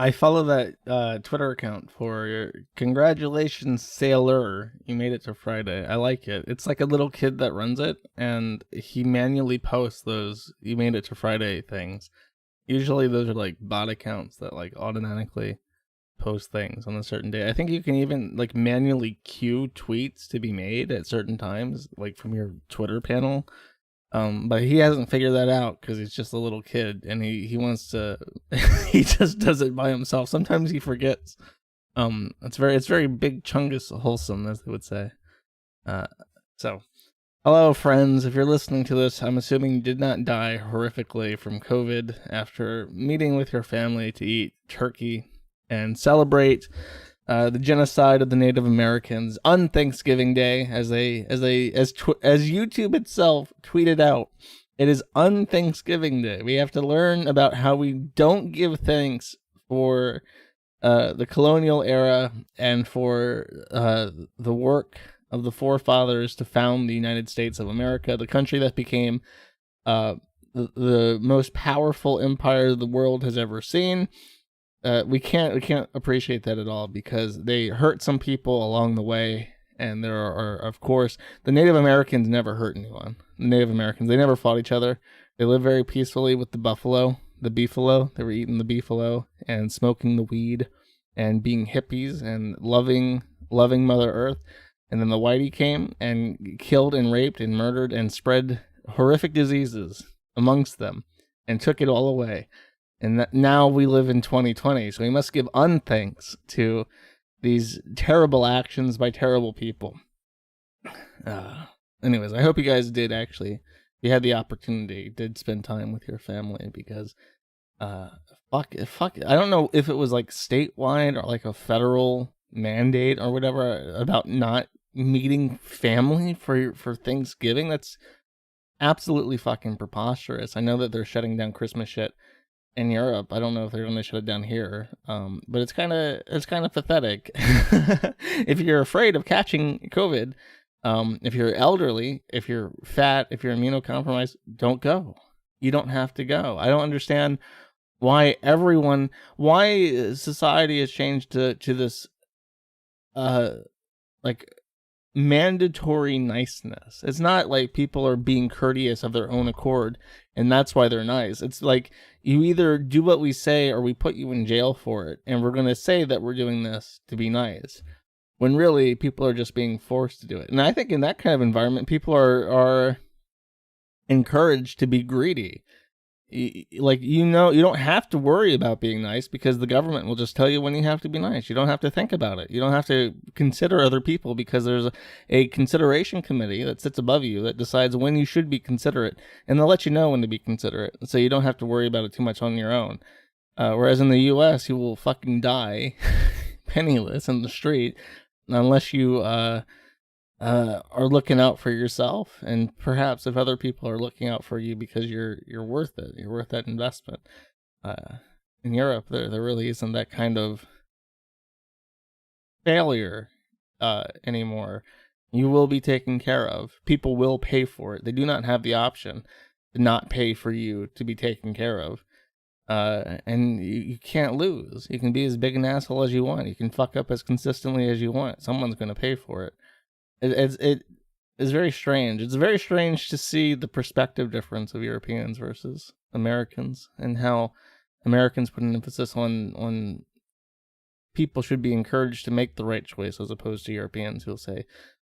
I follow that Twitter account for your congratulations, sailor. You made it to Friday. I like it. It's like a little kid that runs it, and he manually posts those "you made it to Friday" things. Usually, those are like bot accounts that like automatically post things on a certain day. I think you can even like manually queue tweets to be made at certain times, like from your Twitter panel. But he hasn't figured that out because he's just a little kid and he wants to. He just does it by himself. Sometimes he forgets. It's very big chungus wholesome, as they would say. So hello friends. If you're listening to this, I'm assuming you did not die horrifically from COVID after meeting with your family to eat turkey and celebrate the genocide of the Native Americans on Thanksgiving Day, as YouTube itself tweeted out. It is Unthanksgiving Day. We have to learn about how we don't give thanks for the colonial era and for the work of the forefathers to found the United States of America, the country that became the most powerful empire the world has ever seen. We can't appreciate that at all because they hurt some people along the way, and there are, of course, the Native Americans never hurt anyone. The Native Americans, they never fought each other. They lived very peacefully with the beefalo. They were eating the beefalo and smoking the weed and being hippies and loving Mother Earth. And then the whitey came and killed and raped and murdered and spread horrific diseases amongst them and took it all away. And now we live in 2020, so we must give unthanks to these terrible actions by terrible people. Anyways, I hope you guys did actually, you had the opportunity, did spend time with your family, because fuck, I don't know if it was like statewide or like a federal mandate or whatever about not meeting family for Thanksgiving. That's absolutely fucking preposterous. I know that they're shutting down Christmas shit in Europe. I don't know if they're going to shut it down here, but it's kind of pathetic. If you're afraid of catching COVID, if you're elderly, if you're fat, if you're immunocompromised, don't go. You don't have to go. I don't understand why society has changed to this like mandatory niceness. It's not like people are being courteous of their own accord and that's why they're nice. It's like you either do what we say or we put you in jail for it, and we're going to say that we're doing this to be nice when really people are just being forced to do it. And I think in that kind of environment, people are encouraged to be greedy. Like, you don't have to worry about being nice because the government will just tell you when you have to be nice. You don't have to think about it. You don't have to consider other people because there's a consideration committee that sits above you that decides when you should be considerate, and they'll let you know when to be considerate, so you don't have to worry about it too much on your own. Whereas in the U.S., you will fucking die penniless in the street unless you are looking out for yourself, and perhaps if other people are looking out for you because you're worth it, you're worth that investment. In Europe, there really isn't that kind of failure anymore. You will be taken care of. People will pay for it. They do not have the option to not pay for you to be taken care of. And you can't lose. You can be as big an asshole as you want. You can fuck up as consistently as you want. Someone's going to pay for it. It is very strange. It's very strange to see the perspective difference of Europeans versus Americans, and how Americans put an emphasis on people should be encouraged to make the right choice, as opposed to Europeans who'll say,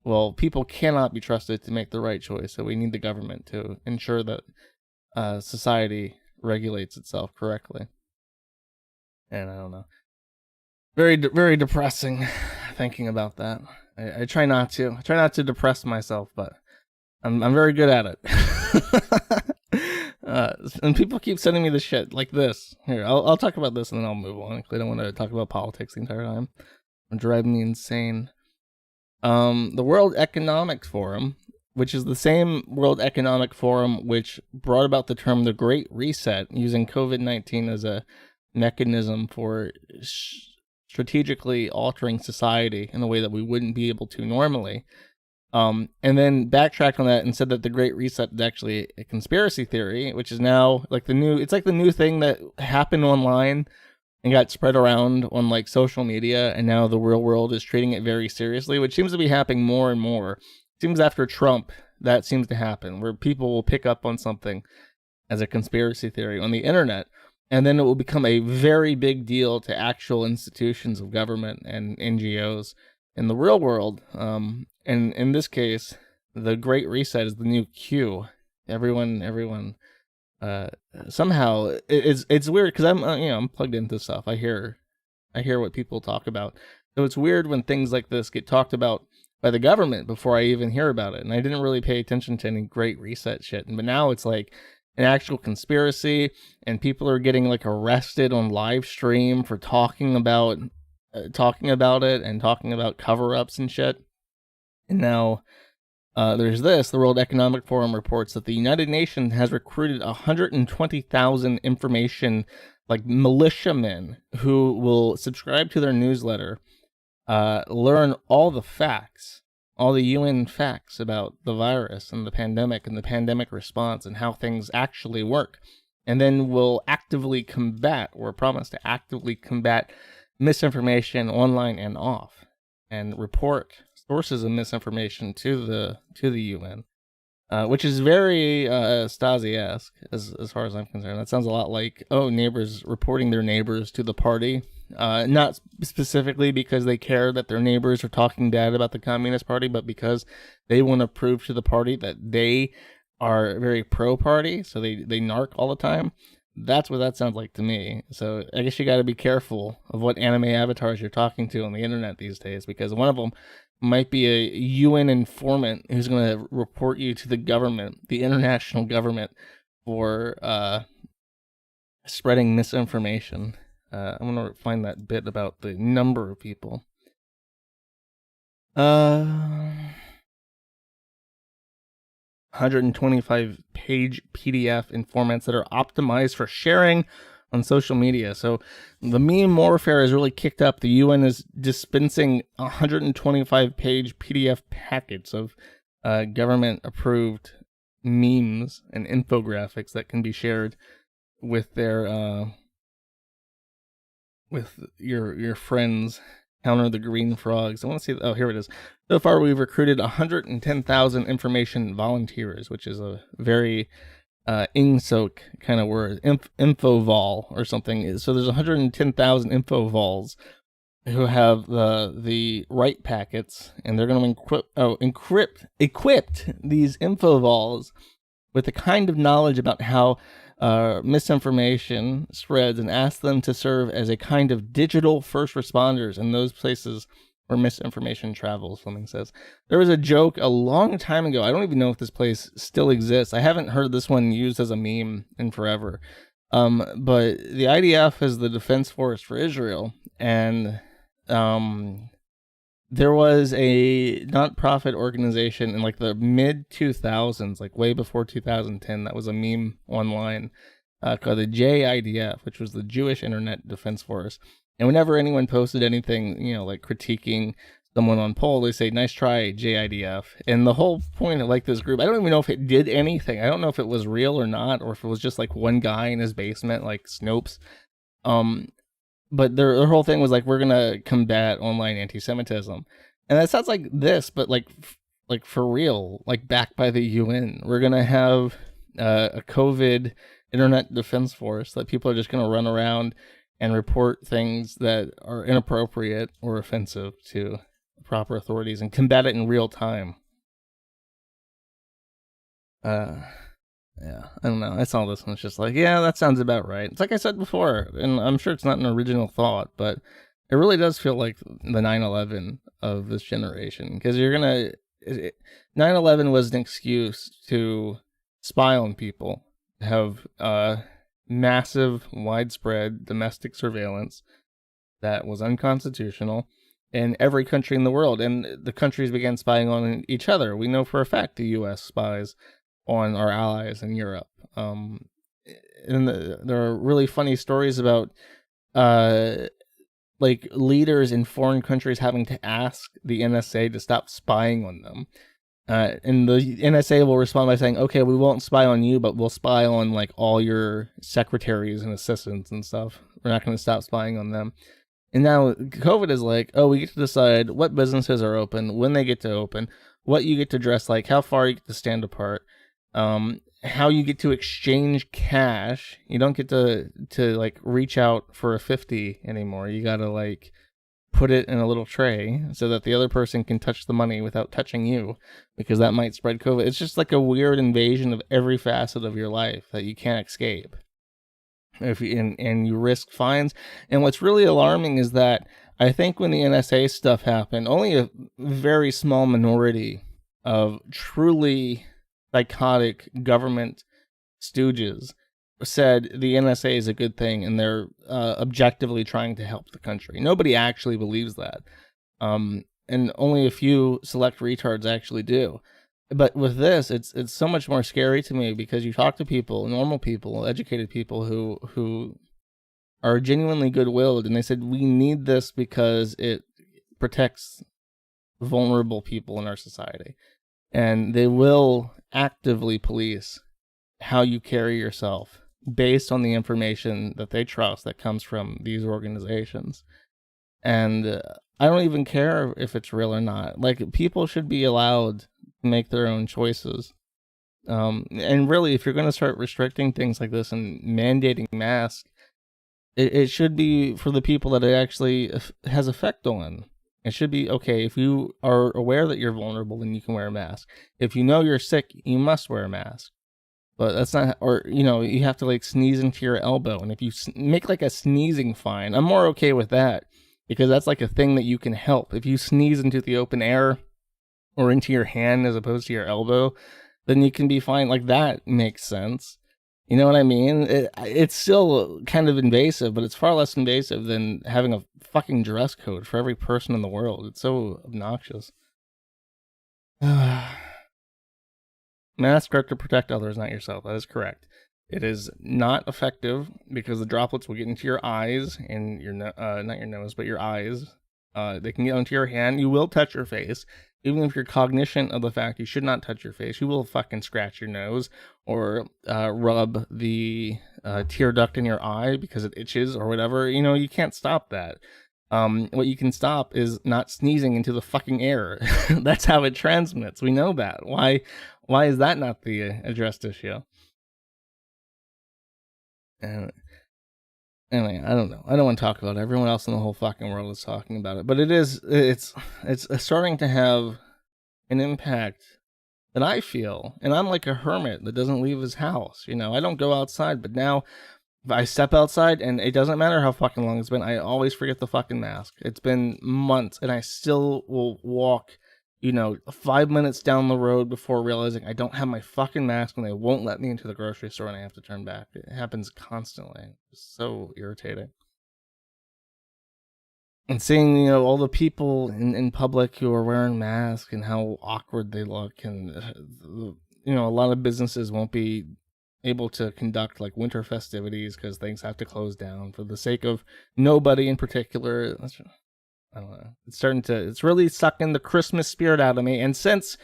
well, people cannot be trusted to make the right choice, so we need the government to ensure that society regulates itself correctly. And I don't know. Very, very depressing thinking about that. I try not to. I try not to depress myself, but I'm very good at it. And people keep sending me the shit like this. Here, I'll talk about this and then I'll move on. I don't want to talk about politics the entire time. It's driving me insane. The World Economic Forum, which is the same World Economic Forum which brought about the term the Great Reset, using COVID-19 as a mechanism for strategically altering society in a way that we wouldn't be able to normally. And then backtracked on that and said that the Great Reset is actually a conspiracy theory, which is now like the new thing that happened online and got spread around on like social media, and now the real world is treating it very seriously, which seems to be happening more and more. It seems after Trump that seems to happen, where people will pick up on something as a conspiracy theory on the internet, and then it will become a very big deal to actual institutions of government and NGOs in the real world. And in this case, the Great Reset is the new Q. Everyone. Somehow it's weird because I'm plugged into stuff. I hear what people talk about. So it's weird when things like this get talked about by the government before I even hear about it. And I didn't really pay attention to any Great Reset shit. But now it's like an actual conspiracy, and people are getting like arrested on live stream for talking about it and talking about cover-ups and shit. And now there's this. The World Economic Forum reports that the United Nations has recruited 120,000 information, like militiamen, who will subscribe to their newsletter, learn all the facts, all the UN facts about the virus and the pandemic response and how things actually work, and then will actively combat, or promise to actively combat, misinformation online and off, and report sources of misinformation to the UN, which is very Stasi-esque as far as I'm concerned. That sounds a lot like neighbors reporting their neighbors to the party, not specifically because they care that their neighbors are talking bad about the Communist Party, but because they want to prove to the party that they are very pro-party, so they narc all the time. That's what that sounds like to me. So I guess you got to be careful of what anime avatars you're talking to on the internet these days, because one of them might be a UN informant who's going to report you to the government, the international government, for spreading misinformation. I'm going to find that bit about the number of people. 125-page PDF in formats that are optimized for sharing on social media. So the meme warfare has really kicked up. The UN is dispensing 125-page PDF packets of government-approved memes and infographics that can be shared with their with your friends. Counter the green frogs. I want to see. Oh, here it is. So far, we've recruited 110,000 information volunteers, which is a very IngSoc kind of word, infovol or something. So there's 110,000 infovols who have the right packets, and they're going to equip these infovols with the kind of knowledge about how misinformation spreads, and ask them to serve as a kind of digital first responders in those places where misinformation travels, Fleming says. There was a joke a long time ago. I don't even know if this place still exists. I haven't heard this one used as a meme in forever. But the IDF is the Defense Force for Israel, and there was a nonprofit organization in like the mid 2000s, like way before 2010, that was a meme online called the JIDF, which was the Jewish Internet Defense Force. And whenever anyone posted anything, like critiquing someone on poll, they say, "Nice try, JIDF." And the whole point of like this group, I don't even know if it did anything. I don't know if it was real or not, or if it was just like one guy in his basement, like Snopes. But their whole thing was like, we're gonna combat online anti-Semitism, and that sounds like this, but like for real, like backed by the UN. We're gonna have a COVID internet defense force that people are just gonna run around and report things that are inappropriate or offensive to proper authorities and combat it in real time. Yeah, I don't know. I saw this and it's just like, yeah, that sounds about right. It's like I said before, and I'm sure it's not an original thought, but it really does feel like the 9/11 of this generation, because 9/11 was an excuse to spy on people, have massive, widespread domestic surveillance that was unconstitutional in every country in the world, and the countries began spying on each other. We know for a fact the U.S. spies on our allies in Europe. And there are really funny stories about like leaders in foreign countries having to ask the NSA to stop spying on them. And the NSA will respond by saying, okay, we won't spy on you, but we'll spy on like all your secretaries and assistants and stuff. We're not going to stop spying on them. And now COVID is like, oh, we get to decide what businesses are open, when they get to open, what you get to dress like, how far you get to stand apart, how you get to exchange cash. You don't get to like reach out for a 50 anymore. You gotta like put it in a little tray so that the other person can touch the money without touching you, because that might spread COVID. It's just like a weird invasion of every facet of your life that you can't escape. If you, and you risk fines. And what's really alarming is that I think when the NSA stuff happened, only a very small minority of truly psychotic government stooges said the NSA is a good thing and they're objectively trying to help the country. Nobody actually believes that. And only a few select retards actually do. But with this, it's so much more scary to me, because you talk to people, normal people, educated people who are genuinely good-willed, and they said, we need this because it protects vulnerable people in our society. And they will actively police how you carry yourself based on the information that they trust that comes from these organizations. And I don't even care if it's real or not. Like, people should be allowed to make their own choices. And really, if you're going to start restricting things like this and mandating masks, it should be for the people that it actually has effect on. It should be, okay, if you are aware that you're vulnerable, then you can wear a mask. If you know you're sick, you must wear a mask. But that's not, or, you know, you have to like sneeze into your elbow. And if you make like a sneezing fine, I'm more okay with that, because that's like a thing that you can help. If you sneeze into the open air or into your hand as opposed to your elbow, then you can be fine. Like, that makes sense. You know what I mean? It's still kind of invasive, but it's far less invasive than having a fucking dress code for every person in the world. It's so obnoxious. Masks are to protect others, not yourself. That is correct. It is not effective because the droplets will get into your eyes and your not your nose, but your eyes. They can get onto your hand. You will touch your face. Even if you're cognizant of the fact you should not touch your face, you will fucking scratch your nose or rub the tear duct in your eye because it itches or whatever. You know, you can't stop that. What you can stop is not sneezing into the fucking air. That's how it transmits. We know that. Why is that not the addressed issue? Anyway, I don't know. I don't want to talk about it. Everyone else in the whole fucking world is talking about it. But it's starting to have an impact that I feel. And I'm like a hermit that doesn't leave his house. You know, I don't go outside. But now, if I step outside, and it doesn't matter how fucking long it's been, I always forget the fucking mask. It's been months, and I still will walk, 5 minutes down the road before realizing I don't have my fucking mask, and they won't let me into the grocery store, and I have to turn back. It happens constantly. It's so irritating. And seeing, all the people in public who are wearing masks and how awkward they look, and, a lot of businesses won't be able to conduct like winter festivities because things have to close down for the sake of nobody in particular. I don't know. It's really sucking the Christmas spirit out of me. And since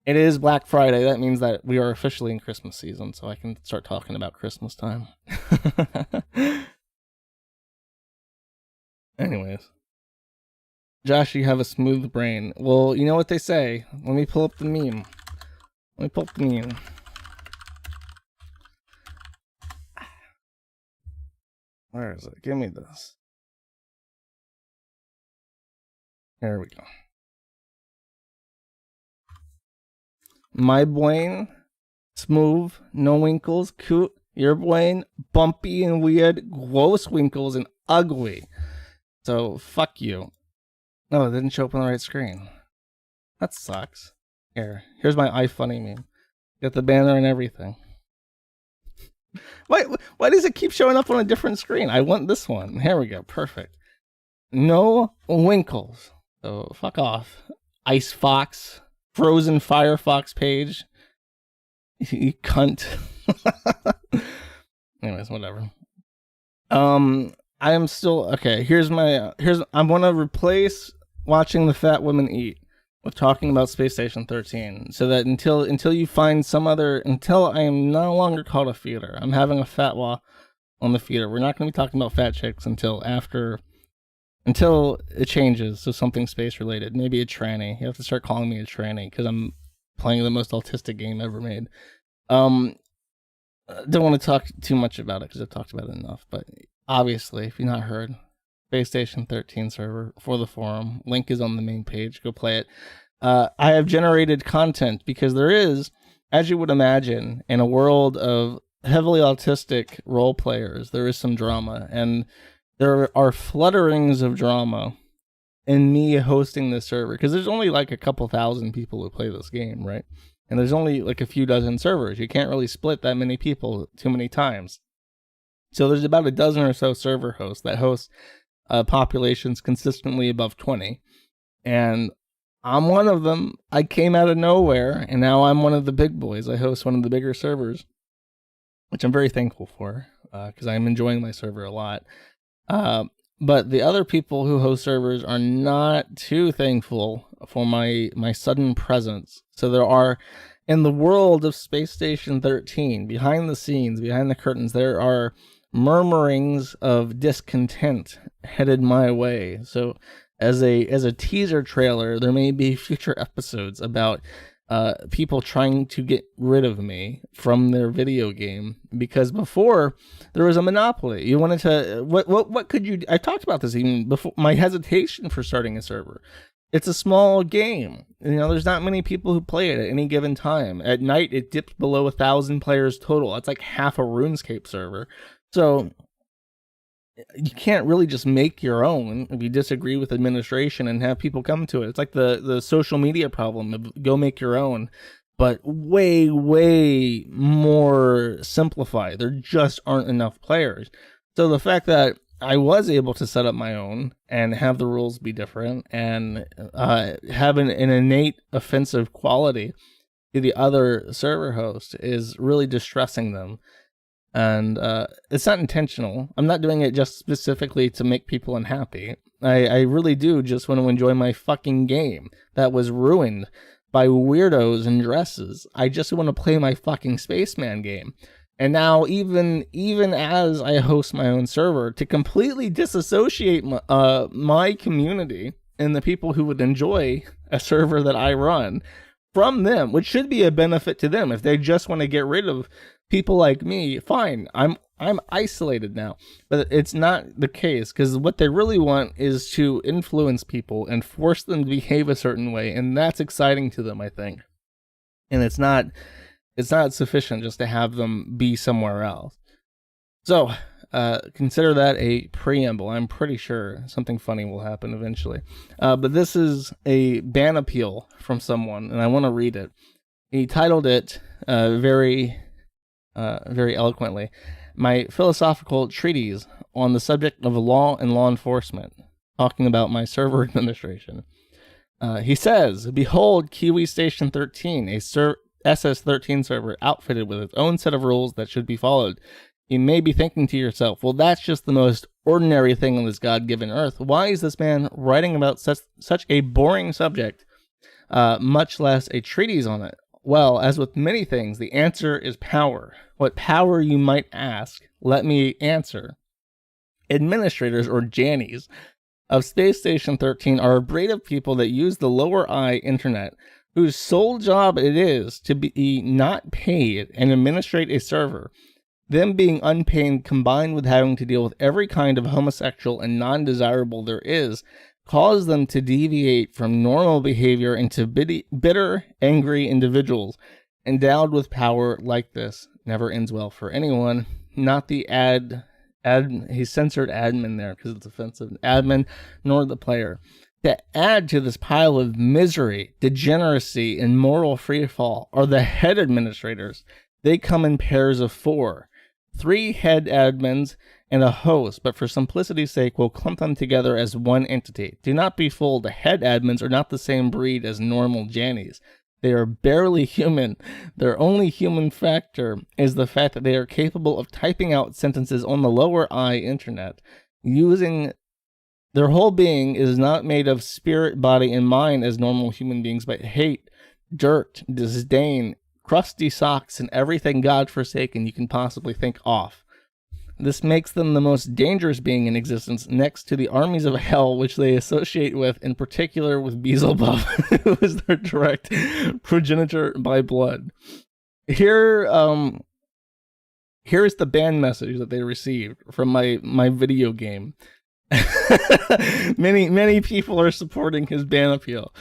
it is Black Friday, that means that we are officially in Christmas season, so I can start talking about Christmas time. Anyways. Josh, you have a smooth brain. Well, you know what they say. Let me pull up the meme. Where is it? Give me this. There we go. My brain, smooth, no winkles, cute. Your brain, bumpy and weird, gross wrinkles and ugly. So, fuck you. No, it didn't show up on the right screen. That sucks. Here's my iFunny meme. Got the banner and everything. Why does it keep showing up on a different screen? I want this one. Here we go. Perfect. No winkles. So fuck off. Ice Fox. Frozen Firefox page. You cunt. Anyways, whatever. I am still okay. I'm gonna replace watching the fat women eat with talking about Space Station 13, so that until you find until I am no longer called a feeder, I'm having a fatwa on the feeder. We're not going to be talking about fat chicks until it changes to something space related. Maybe a tranny. You have to start calling me a tranny because I'm playing the most autistic game ever made. Don't want to talk too much about it because I've talked about it enough. But obviously, if you've not heard, Space Station 13 server for the forum. Link is on the main page. Go play it. I have generated content because there is, as you would imagine, in a world of heavily autistic role players, there is some drama. And there are flutterings of drama in me hosting this server. Because there's only like a couple thousand people who play this game, right? And there's only like a few dozen servers. You can't really split that many people too many times. So there's about a dozen or so server hosts that host populations consistently above 20. And I'm one of them. I came out of nowhere, and now I'm one of the big boys. I host one of the bigger servers, which I'm very thankful for, because I'm enjoying my server a lot. But the other people who host servers are not too thankful for my sudden presence. So there are, in the world of Space Station 13, behind the scenes, behind the curtains, there are murmurings of discontent headed my way. So as a teaser trailer, there may be future episodes about people trying to get rid of me from their video game, because before there was a monopoly. You wanted to what could you? I talked about this even before, my hesitation for starting a server. It's a small game. There's not many people who play it at any given time. At night, it dips below 1,000 players total. That's like half a RuneScape server. So you can't really just make your own if you disagree with administration and have people come to it. It's like the social media problem of go make your own, but way, way more simplified. There just aren't enough players. So the fact that I was able to set up my own and have the rules be different and have an innate offensive quality to the other server host is really distressing them. And it's not intentional. I'm not doing it just specifically to make people unhappy. I really do just want to enjoy my fucking game that was ruined by weirdos in dresses. I just want to play my fucking Spaceman game. And now even as I host my own server, to completely disassociate my community and the people who would enjoy a server that I run from them, which should be a benefit to them. If they just want to get rid of people like me, fine. I'm isolated now. But it's not the case, because what they really want is to influence people and force them to behave a certain way, and that's exciting to them, I think. And it's not sufficient just to have them be somewhere else. So consider that a preamble. I'm pretty sure something funny will happen eventually. But this is a ban appeal from someone, and I want to read it. He titled it very eloquently, "My Philosophical Treatise on the Subject of Law and Law Enforcement," talking about my server administration. He says, "Behold Kiwi Station 13, a SS-13 server outfitted with its own set of rules that should be followed. You may be thinking to yourself, well, that's just the most ordinary thing on this God-given earth. Why is this man writing about such a boring subject, much less a treatise on it? Well, as with many things, the answer is power. What power, you might ask? Let me answer. Administrators, or Jannies, of Space Station 13 are a breed of people that use the lower eye internet, whose sole job it is to be not paid and administrate a server. Them being unpaid, combined with having to deal with every kind of homosexual and non-desirable there is, cause them to deviate from normal behavior into bitter, angry individuals. Endowed with power like this never ends well for anyone. Not the he censored admin there because it's offensive. Admin, nor the player. To add to this pile of misery, degeneracy, and moral freefall are the head administrators. They come in pairs of 4. 3 head admins and a host, but for simplicity's sake, we'll clump them together as one entity. Do not be fooled. The head admins are not the same breed as normal Jannies. They are barely human. Their only human factor is the fact that they are capable of typing out sentences on the lower eye internet, using Their whole being is not made of spirit, body, and mind as normal human beings, but hate, dirt, disdain, crusty socks, and everything godforsaken you can possibly think off. This makes them the most dangerous being in existence, next to the armies of hell, which they associate with, in particular with Beelzebub, who is their direct progenitor by blood. Here is the ban message that they received from my video game. Many people are supporting his ban appeal.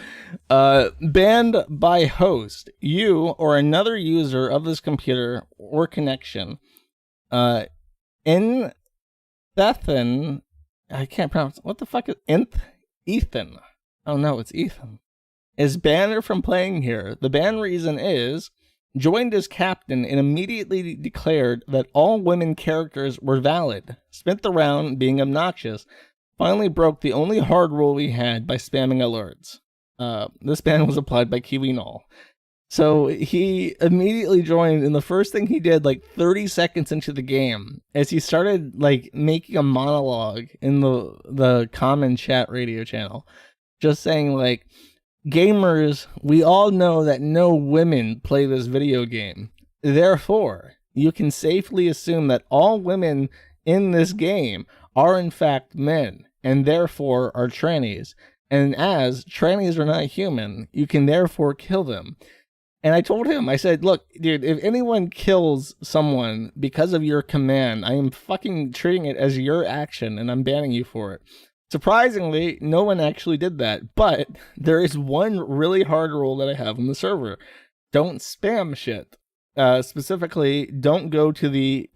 Banned by host. You or another user of this computer or connection. In Bethan, I can't pronounce. What the fuck is Ethan? Oh no, it's Ethan. Is banned from playing here. The ban reason is joined as captain and immediately declared that all women characters were valid. Spent the round being obnoxious. Finally broke the only hard rule we had by spamming alerts. This ban was applied by Kiwi Null. So he immediately joined, and the first thing he did, like 30 seconds into the game, as he started like making a monologue in the common chat radio channel, just saying like, gamers, we all know that no women play this video game. Therefore, you can safely assume that all women in this game are in fact men, and therefore are trannies. And as trannies are not human, you can therefore kill them. And I told him, I said, look, dude, if anyone kills someone because of your command, I am fucking treating it as your action, and I'm banning you for it. Surprisingly, no one actually did that, but there is one really hard rule that I have on the server. Don't spam shit. Specifically, don't go to the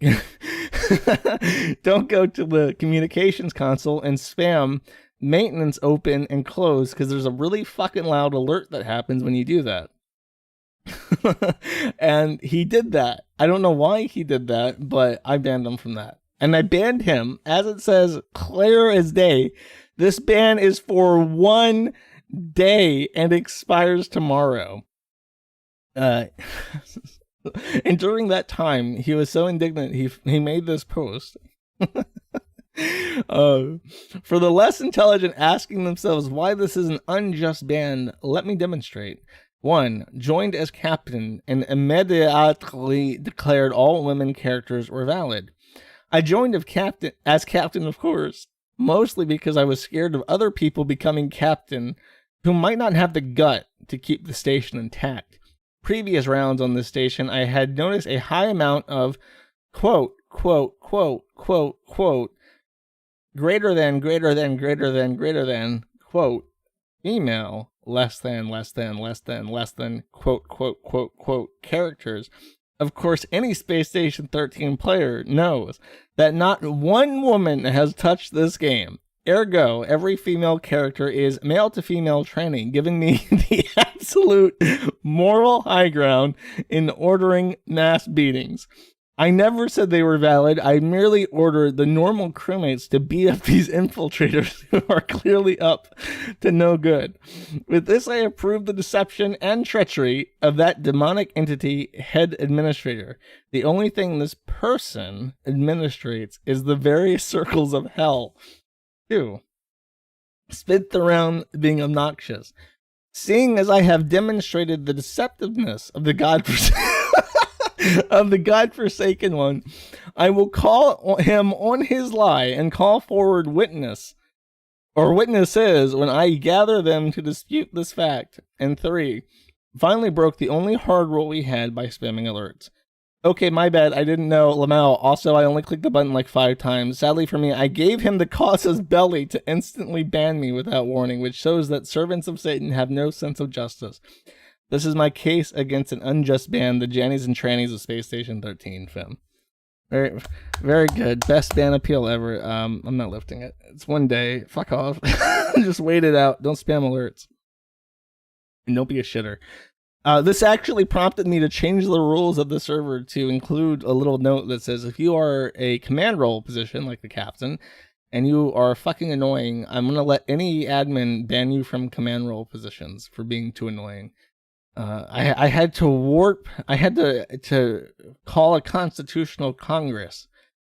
don't go to the communications console and spam maintenance open and close, because there's a really fucking loud alert that happens when you do that. And he did that. I don't know why he did that, but I banned him from that. And I banned him, as it says, clear as day. This ban is for 1 day and expires tomorrow. And during that time, he was so indignant, he made this post. For the less intelligent asking themselves why this is an unjust ban, let me demonstrate. 1. Joined as captain and immediately declared all women characters were valid. I joined as captain, of course, mostly because I was scared of other people becoming captain who might not have the gut to keep the station intact. Previous rounds on this station, I had noticed a high amount of quote, quote, quote, quote, quote, greater than, quote, female, less than, quote, quote, quote, quote, characters. Of course, any Space Station 13 player knows that not one woman has touched this game. Ergo, every female character is male to female training, giving me the absolute moral high ground in ordering mass beatings. I never said they were valid. I merely ordered the normal crewmates to beat up these infiltrators who are clearly up to no good. With this, I approved the deception and treachery of that demonic entity head administrator. The only thing this person administrates is the various circles of hell. 2. Spent around being obnoxious. Seeing as I have demonstrated the deceptiveness of the godforsaken one, I will call him on his lie and call forward witnesses when I gather them to dispute this fact. And 3, finally broke the only hard rule we had by spamming alerts. Okay, my bad, I didn't know. Lamau, also I only clicked the button like 5 times. Sadly for me, I gave him the cause's belly to instantly ban me without warning, which shows that servants of Satan have no sense of justice. This is my case against an unjust ban, the Jannies and Trannies of Space Station 13 film. Very, very good. Best ban appeal ever. I'm not lifting it. It's 1 day. Fuck off. Just wait it out. Don't spam alerts. And don't be a shitter. This actually prompted me to change the rules of the server to include a little note that says, if you are a command role position, like the captain, and you are fucking annoying, I'm going to let any admin ban you from command role positions for being too annoying. I had to call a constitutional congress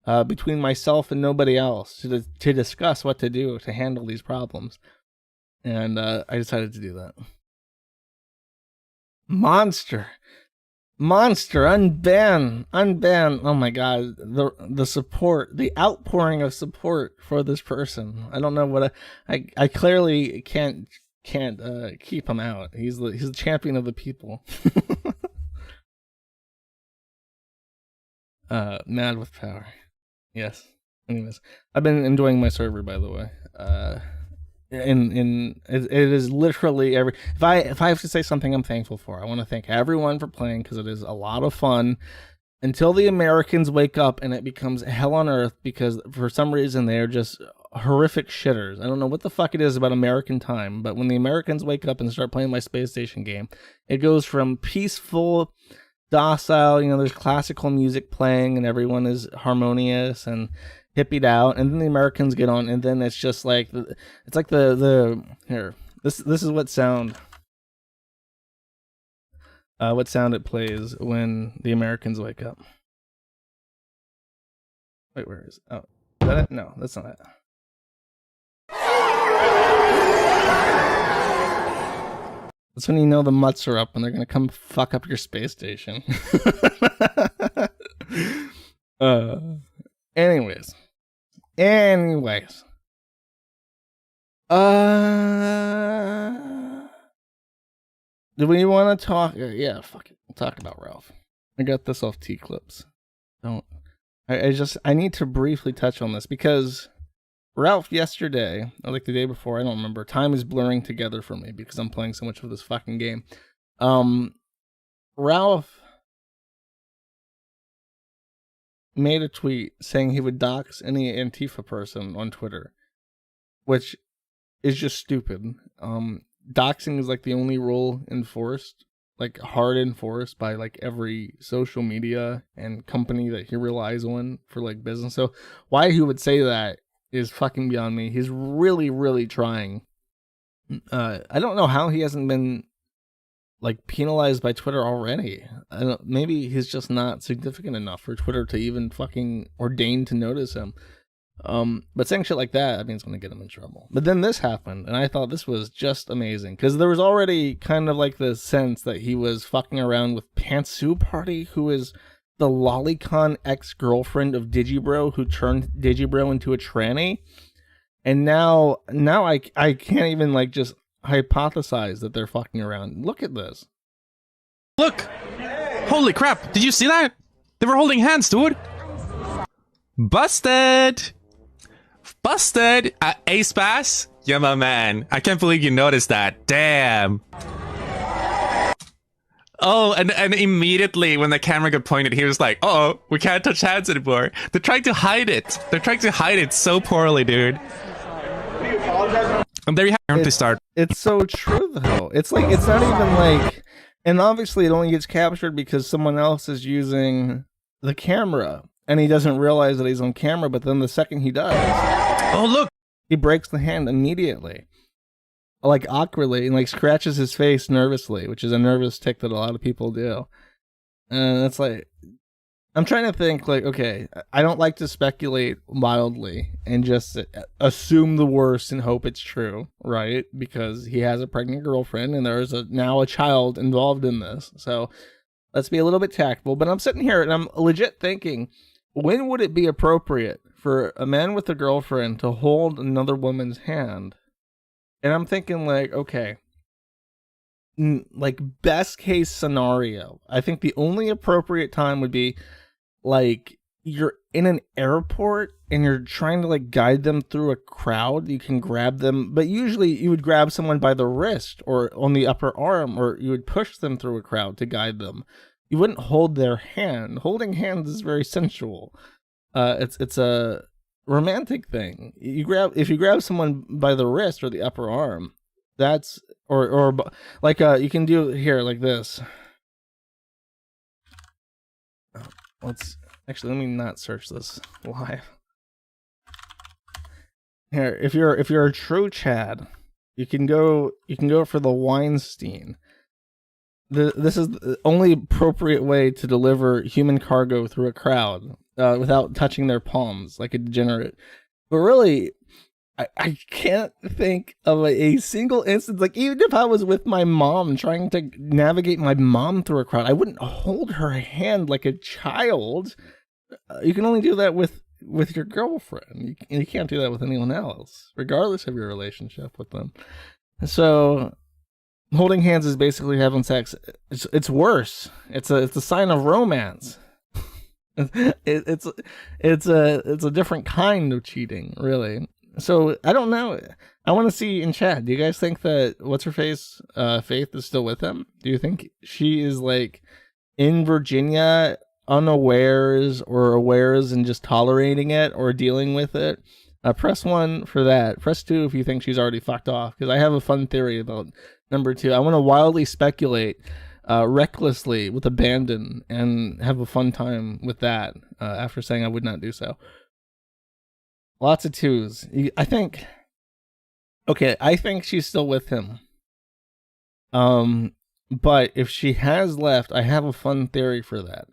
between myself and nobody else to discuss what to do to handle these problems. And I decided to do that. Monster, unban. Oh my god, the support, the outpouring of support for this person. I don't know what I clearly can't keep him out. He's the champion of the people. Mad with power. Yes. Anyways, I've been enjoying my server, by the way. It is literally if I have to say something I'm thankful for, I want to thank everyone for playing, because it is a lot of fun until the Americans wake up and it becomes hell on earth, because for some reason they are just horrific shitters. I don't know what the fuck it is about American time, but when the Americans wake up and start playing my space station game, it goes from peaceful, docile, there's classical music playing and everyone is harmonious and hippied out, and then the Americans get on, and then it's just like it's like the here. This is what sound it plays when the Americans wake up. Wait, where is it? Oh, is that it? No, that's not it. That's when you know the mutts are up and they're gonna come fuck up your space station. Anyways. Do we want to talk? Yeah, fuck it. We'll talk about Ralph. I got this off T-Clips. I need to briefly touch on this, because Ralph yesterday, or like the day before, I don't remember. Time is blurring together for me because I'm playing so much of this fucking game. Ralph made a tweet saying he would dox any Antifa person on Twitter, which is just stupid. Doxing is like the only rule enforced, like hard enforced by like every social media and company that he relies on for like business. So why he would say that is fucking beyond me. He's really, really trying. I don't know how he hasn't been like penalized by Twitter already. Maybe he's just not significant enough for Twitter to even fucking ordain to notice him. But saying shit like that, I mean, it's going to get him in trouble. But then this happened, and I thought this was just amazing, because there was already kind of like the sense that he was fucking around with Pantsu Party, who is the lolicon ex-girlfriend of Digibro, who turned Digibro into a tranny. And now I can't even like just hypothesize that they're fucking around. Look at this. Look! Holy crap! Did you see that? They were holding hands, dude! Busted! Busted! Ace Pass? Yeah, my man. I can't believe you noticed that. Damn! Oh, and immediately when the camera got pointed, he was like, "Oh, we can't touch hands anymore." They're trying to hide it. They're trying to hide it so poorly, dude. And there you have to start. It's so true, though. It's like, it's not even like, and obviously it only gets captured because someone else is using the camera, and he doesn't realize that he's on camera, but then the second he does, oh, look, he breaks the hand immediately. Like awkwardly, and like scratches his face nervously, which is a nervous tick that a lot of people do. And it's like, I'm trying to think, like, okay, I don't like to speculate wildly and just assume the worst and hope it's true, right? Because he has a pregnant girlfriend and there is now a child involved in this. So let's be a little bit tactful. But I'm sitting here and I'm legit thinking, when would it be appropriate for a man with a girlfriend to hold another woman's hand? And I'm thinking, like, okay, like best case scenario, I think the only appropriate time would be like you're in an airport and you're trying to like guide them through a crowd. You can grab them, but usually you would grab someone by the wrist or on the upper arm, or you would push them through a crowd to guide them. You wouldn't hold their hand. Holding hands is very sensual. It's a romantic thing. If you grab someone by the wrist or the upper arm, that's or like you can do here like this. Let's actually, let me not search this live. Here, if you're a true Chad, you can go for the Weinstein. This is the only appropriate way to deliver human cargo through a crowd. without touching their palms like a degenerate. But really, I can't think of a single instance. Like, even if I was with my mom trying to navigate my mom through a crowd, I wouldn't hold her hand like a child. You can only do that with your girlfriend. You can't do that with anyone else, regardless of your relationship with them. So holding hands is basically having sex. It's worse. It's a sign of romance. It's a different kind of cheating, really. So I don't know. I want to see in chat. Do you guys think that what's her face, Faith, is still with him? Do you think she is like in Virginia, unawares or awares and just tolerating it or dealing with it? Press 1 for that. Press 2 if you think she's already fucked off, because I have a fun theory about number 2. I want to wildly speculate, recklessly, with abandon, and have a fun time with that after saying I would not do so. Lots of 2s. I think she's still with him. But if she has left, I have a fun theory for that.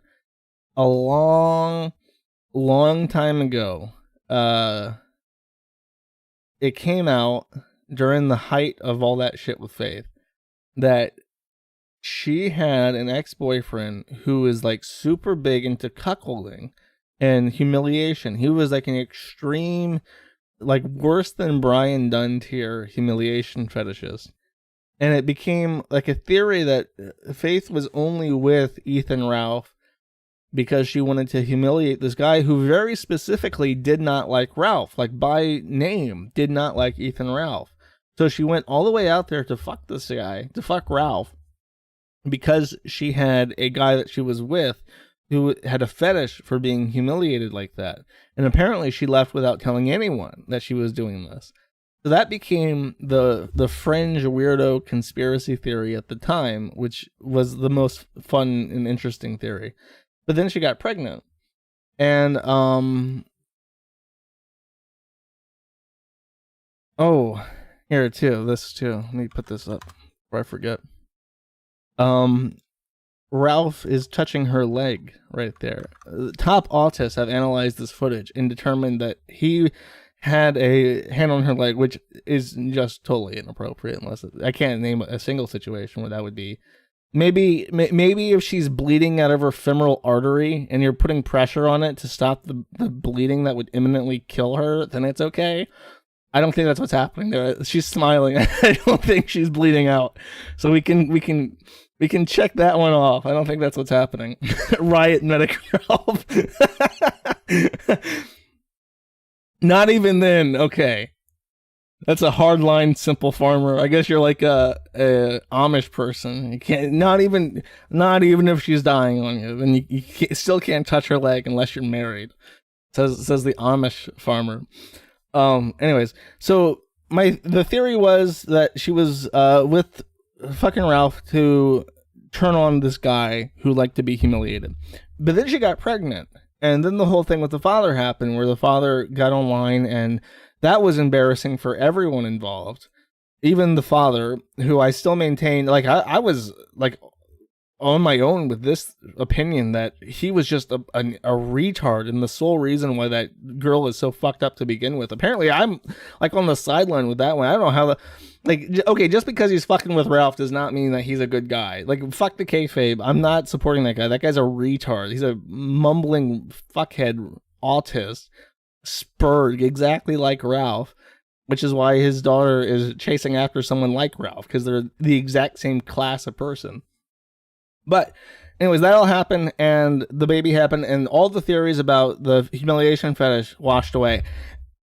A long time ago, it came out during the height of all that shit with Faith that she had an ex-boyfriend who was like super big into cuckolding and humiliation. He was like an extreme, like worse than Brian Dunn tier humiliation fetishist. And it became like a theory that Faith was only with Ethan Ralph because she wanted to humiliate this guy who very specifically did not like Ralph, like by name, did not like Ethan Ralph. So she went all the way out there to fuck this guy, to fuck Ralph, because she had a guy that she was with who had a fetish for being humiliated like that. And apparently she left without telling anyone that she was doing this. So that became the fringe weirdo conspiracy theory at the time, which was the most fun and interesting theory. But then she got pregnant. And, here too, this too. Let me put this up before I forget. Ralph is touching her leg right there. Top autists have analyzed this footage and determined that he had a hand on her leg, which is just totally inappropriate. Unless I can't name a single situation where that would be. Maybe if she's bleeding out of her femoral artery and you're putting pressure on it to stop the bleeding that would imminently kill her, then it's okay. I don't think that's what's happening there. She's smiling. I don't think she's bleeding out. So we can check that one off. I don't think that's what's happening. Riot medical help. Not even then. Okay. That's a hardline simple farmer. I guess you're like a Amish person. You can't, not even if she's dying on you, then you still can't touch her leg unless you're married. Says the Amish farmer. Anyways, so the theory was that she was with fucking Ralph to turn on this guy who liked to be humiliated. But then she got pregnant. And then the whole thing with the father happened, where the father got online, and that was embarrassing for everyone involved. Even the father, who I still maintain, like I was like on my own with this opinion that he was just a retard, and the sole reason why that girl is so fucked up to begin with. Apparently I'm like on the sideline with that one. I don't know how okay, just because he's fucking with Ralph does not mean that he's a good guy. Like, fuck the kayfabe. I'm not supporting that guy. That guy's a retard. He's a mumbling fuckhead autist, spurred exactly like Ralph, which is why his daughter is chasing after someone like Ralph, because they're the exact same class of person. But anyways, that all happened, and the baby happened, and all the theories about the humiliation fetish washed away.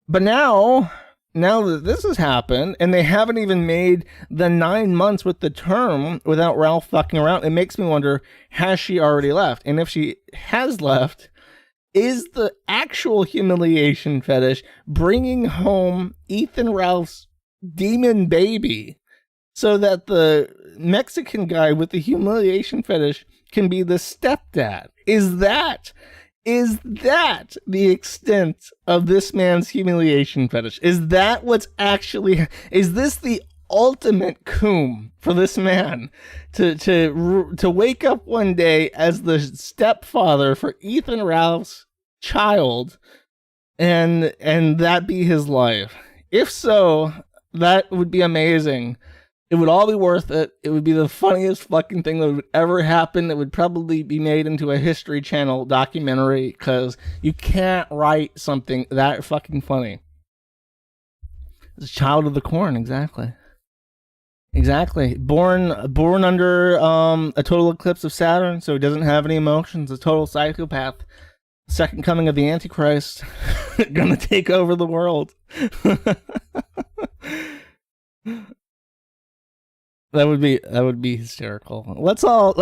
But now that this has happened, and they haven't even made the 9 months with the term without Ralph fucking around, it makes me wonder, has she already left? And if she has left, is the actual humiliation fetish bringing home Ethan Ralph's demon baby so that the Mexican guy with the humiliation fetish can be the stepdad? Is that the extent of this man's humiliation fetish? Is that what's actually, is this the ultimate coom for this man to wake up one day as the stepfather for Ethan Ralph's child and that be his life? If so, that would be amazing. It would all be worth it. It would be the funniest fucking thing that would ever happen. It would probably be made into a History Channel documentary, because you can't write something that fucking funny. It's a child of the corn, exactly. Exactly. Born under a total eclipse of Saturn, so he doesn't have any emotions. A total psychopath. Second coming of the Antichrist. Gonna take over the world. That would be hysterical. Let's all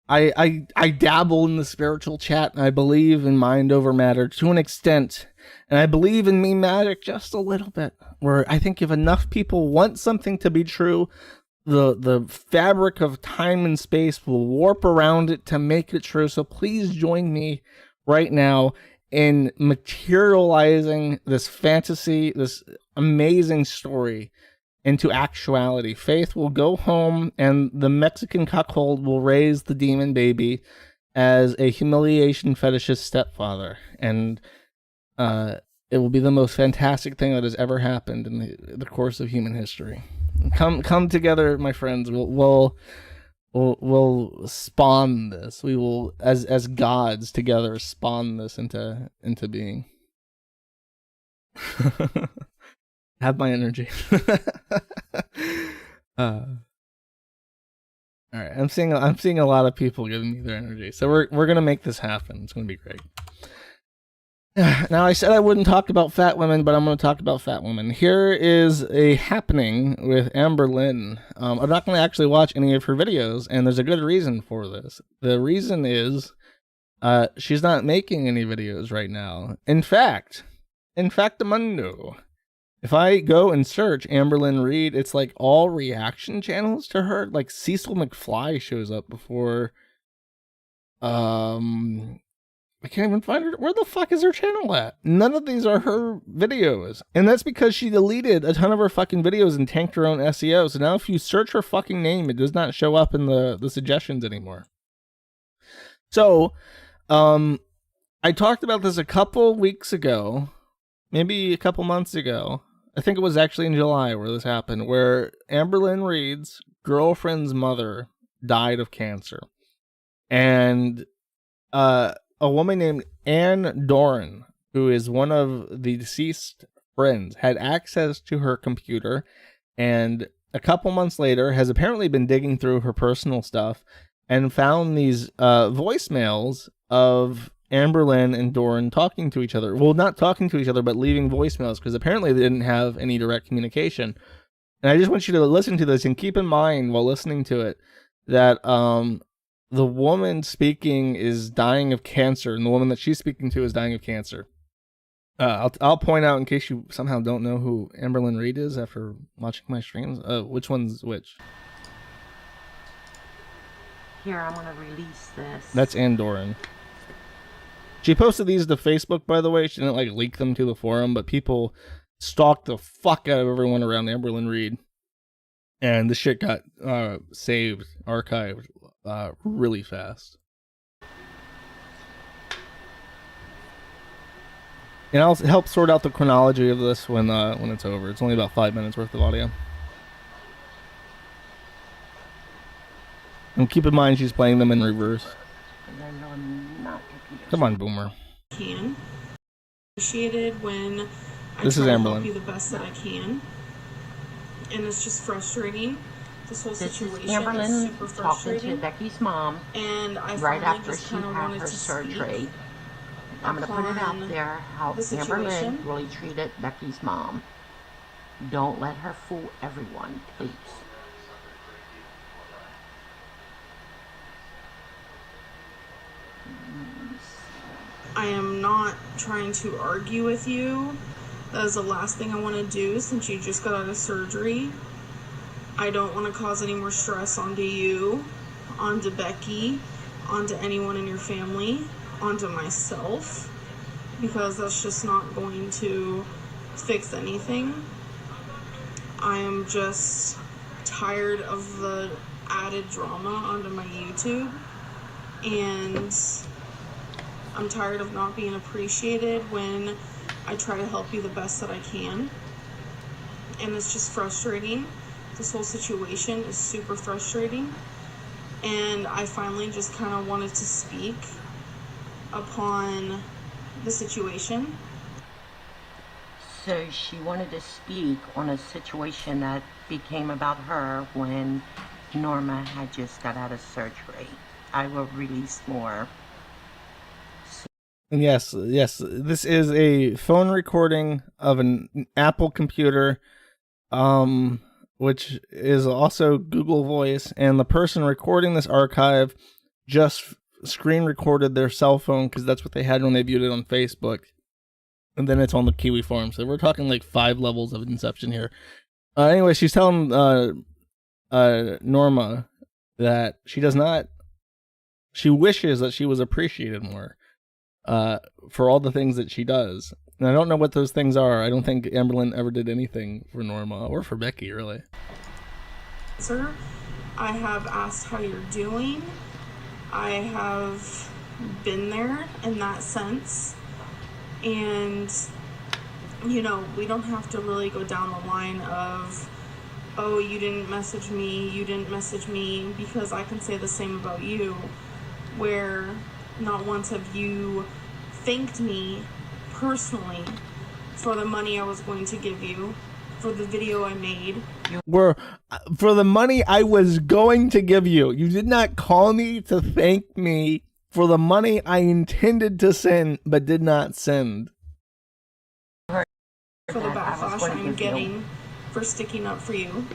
I dabble in the spiritual chat, and I believe in mind over matter to an extent, and I believe in meme magic just a little bit. Where I think if enough people want something to be true, the fabric of time and space will warp around it to make it true. So please join me right now in materializing this fantasy, this amazing story, into actuality. Faith will go home, and the Mexican cuckold will raise the demon baby as a humiliation fetishist stepfather, and it will be the most fantastic thing that has ever happened in the course of human history. Come together, my friends. We'll spawn this. We will, as gods together, spawn this into being. Have my energy. All right, I'm seeing a lot of people giving me their energy, so we're gonna make this happen. It's gonna be great. Now, I said I wouldn't talk about fat women, but I'm going to talk about fat women. Here is a happening with Amberlynn. I'm not going to actually watch any of her videos, and there's a good reason for this. The reason is she's not making any videos right now. In fact, Mundo. If I go and search Amberlynn Reed, it's like all reaction channels to her. Like Cecil McFly shows up before. I can't even find her. Where the fuck is her channel at? None of these are her videos. And that's because she deleted a ton of her fucking videos and tanked her own SEO. So now if you search her fucking name, it does not show up in the suggestions anymore. So, I talked about this a couple weeks ago, maybe a couple months ago. I think it was actually in July where this happened, where Amberlynn Reed's girlfriend's mother died of cancer. And, a woman named Ann Doran, who is one of the deceased friends, had access to her computer, and a couple months later has apparently been digging through her personal stuff and found these voicemails of Amberlynn and Doran talking to each other. Well, not talking to each other, but leaving voicemails, because apparently they didn't have any direct communication. And I just want you to listen to this and keep in mind while listening to it that the woman speaking is dying of cancer, and the woman that she's speaking to is dying of cancer. I'll point out, in case you somehow don't know who Amberlynn Reed is after watching my streams, which one's which. Here, I'm going to release this. That's Ann Doran. She posted these to Facebook, by the way. She didn't, like, leak them to the forum, but people stalked the fuck out of everyone around Amberlynn Reed. And the shit got saved, archived, really fast. And I'll help sort out the chronology of this when it's over. It's only about 5 minutes worth of audio. And keep in mind she's playing them in reverse. Come on, Boomer. Can appreciated when I this try is to Amberlynn. help you the best that I can, and it's just frustrating. This whole situation is super frustrating. Talking to Becky's mom, and I right after just she had her surgery. I'm going to put it out there how Amberlynn really treated Becky's mom. Don't let her fool everyone, please. I am not trying to argue with you. That is the last thing I want to do since you just got out of surgery. I don't want to cause any more stress onto you, onto Becky, onto anyone in your family, onto myself, because that's just not going to fix anything. I am just tired of the added drama onto my YouTube, and I'm tired of not being appreciated when I try to help you the best that I can. And it's just frustrating. This whole situation is super frustrating. And I finally just kind of wanted to speak upon the situation. So she wanted to speak on a situation that became about her when Norma had just got out of surgery. I will release more. Yes, this is a phone recording of an Apple computer, which is also Google Voice, and the person recording this archive just screen recorded their cell phone because that's what they had when they viewed it on Facebook. And then it's on the Kiwi forum. So we're talking like 5 levels of inception here. Anyway, she's telling Norma that she wishes that she was appreciated more for all the things that she does. And I don't know what those things are. I don't think Amberlynn ever did anything for Norma or for Becky, really. Sir, I have asked how you're doing. I have been there in that sense. And, you know, we don't have to really go down the line of, oh, you didn't message me, because I can say the same about you, where not once have you thanked me personally for the money I was going to give you, for the video I made. For the money I was going to give you. You did not call me to thank me for the money I intended to send, but did not send. For the backlash I'm getting for sticking up for you.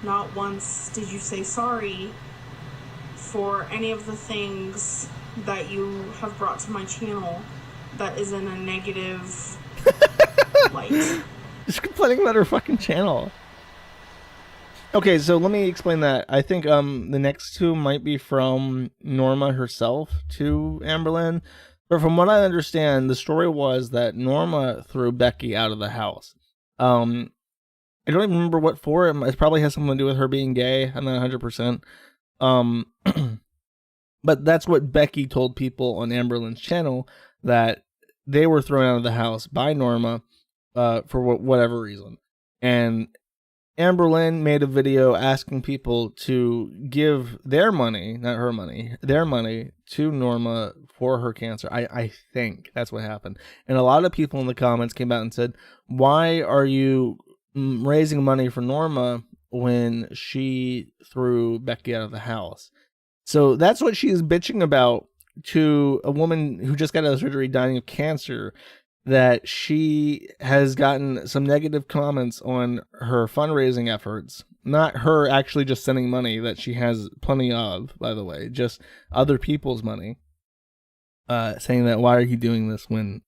Not once did you say sorry for any of the things that you have brought to my channel that is in a negative light. Just complaining about her fucking channel. Okay, so let me explain that. I think the next 2 might be from Norma herself to Amberlynn. But from what I understand, the story was that Norma threw Becky out of the house. I don't even remember what for. It probably has something to do with her being gay. I'm not 100%. But that's what Becky told people on Amberlynn's channel, that they were thrown out of the house by Norma for whatever reason. And Amberlynn made a video asking people to give their money, not her money, their money to Norma for her cancer. I think that's what happened. And a lot of people in the comments came out and said, why are you raising money for Norma when she threw Becky out of the house? So that's what she's bitching about to a woman who just got out of surgery dying of cancer, that she has gotten some negative comments on her fundraising efforts. Not her actually just sending money, that she has plenty of, by the way, just other people's money. Saying that, why are you doing this when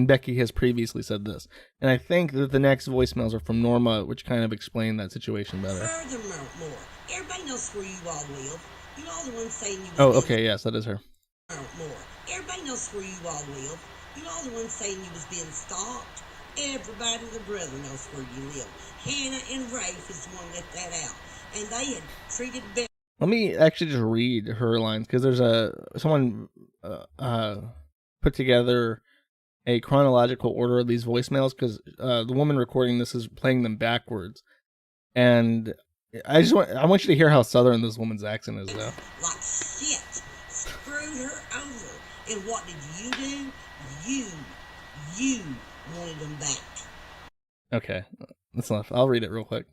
Becky has previously said this? And I think that the next voicemails are from Norma, which kind of explain that situation better. Furthermore, everybody knows where you all live. You all the ones saying you. Oh, okay, yes, that is her. More. Everybody knows where you all live. You all the ones saying you was being stalked. Everybody, the brother knows where you live. Hannah and Rafe is the one that let that out, and they had treated Becky. Let me actually just read her lines, because there's someone put together a chronological order of these voicemails, because the woman recording this is playing them backwards, and I want you to hear how southern this woman's accent is, though. Like shit, screwed her over, and what did you do? You wanted them back. Okay, that's enough. I'll read it real quick.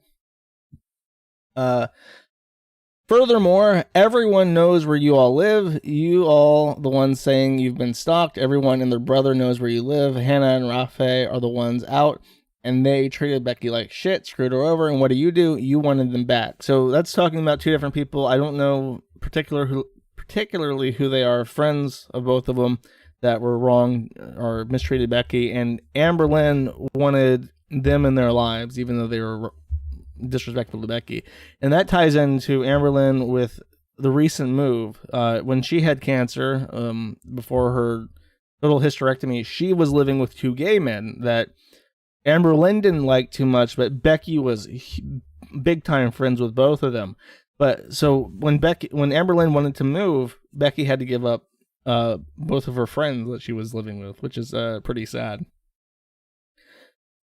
Furthermore, everyone knows where you all live. You all, the ones saying you've been stalked, everyone and their brother knows where you live. Hannah and Rafe are the ones out, and they treated Becky like shit, screwed her over, and what do? You wanted them back. So that's talking about 2 different people. I don't know particularly who they are, friends of both of them that were wrong or mistreated Becky, and Amberlynn wanted them in their lives, even though they were disrespectful to Becky. And that ties into Amberlynn with the recent move. When she had cancer, before her total hysterectomy, she was living with 2 gay men that Amberlynn didn't like too much, but Becky was big time friends with both of them. But so when Amberlynn wanted to move, Becky had to give up both of her friends that she was living with, which is pretty sad.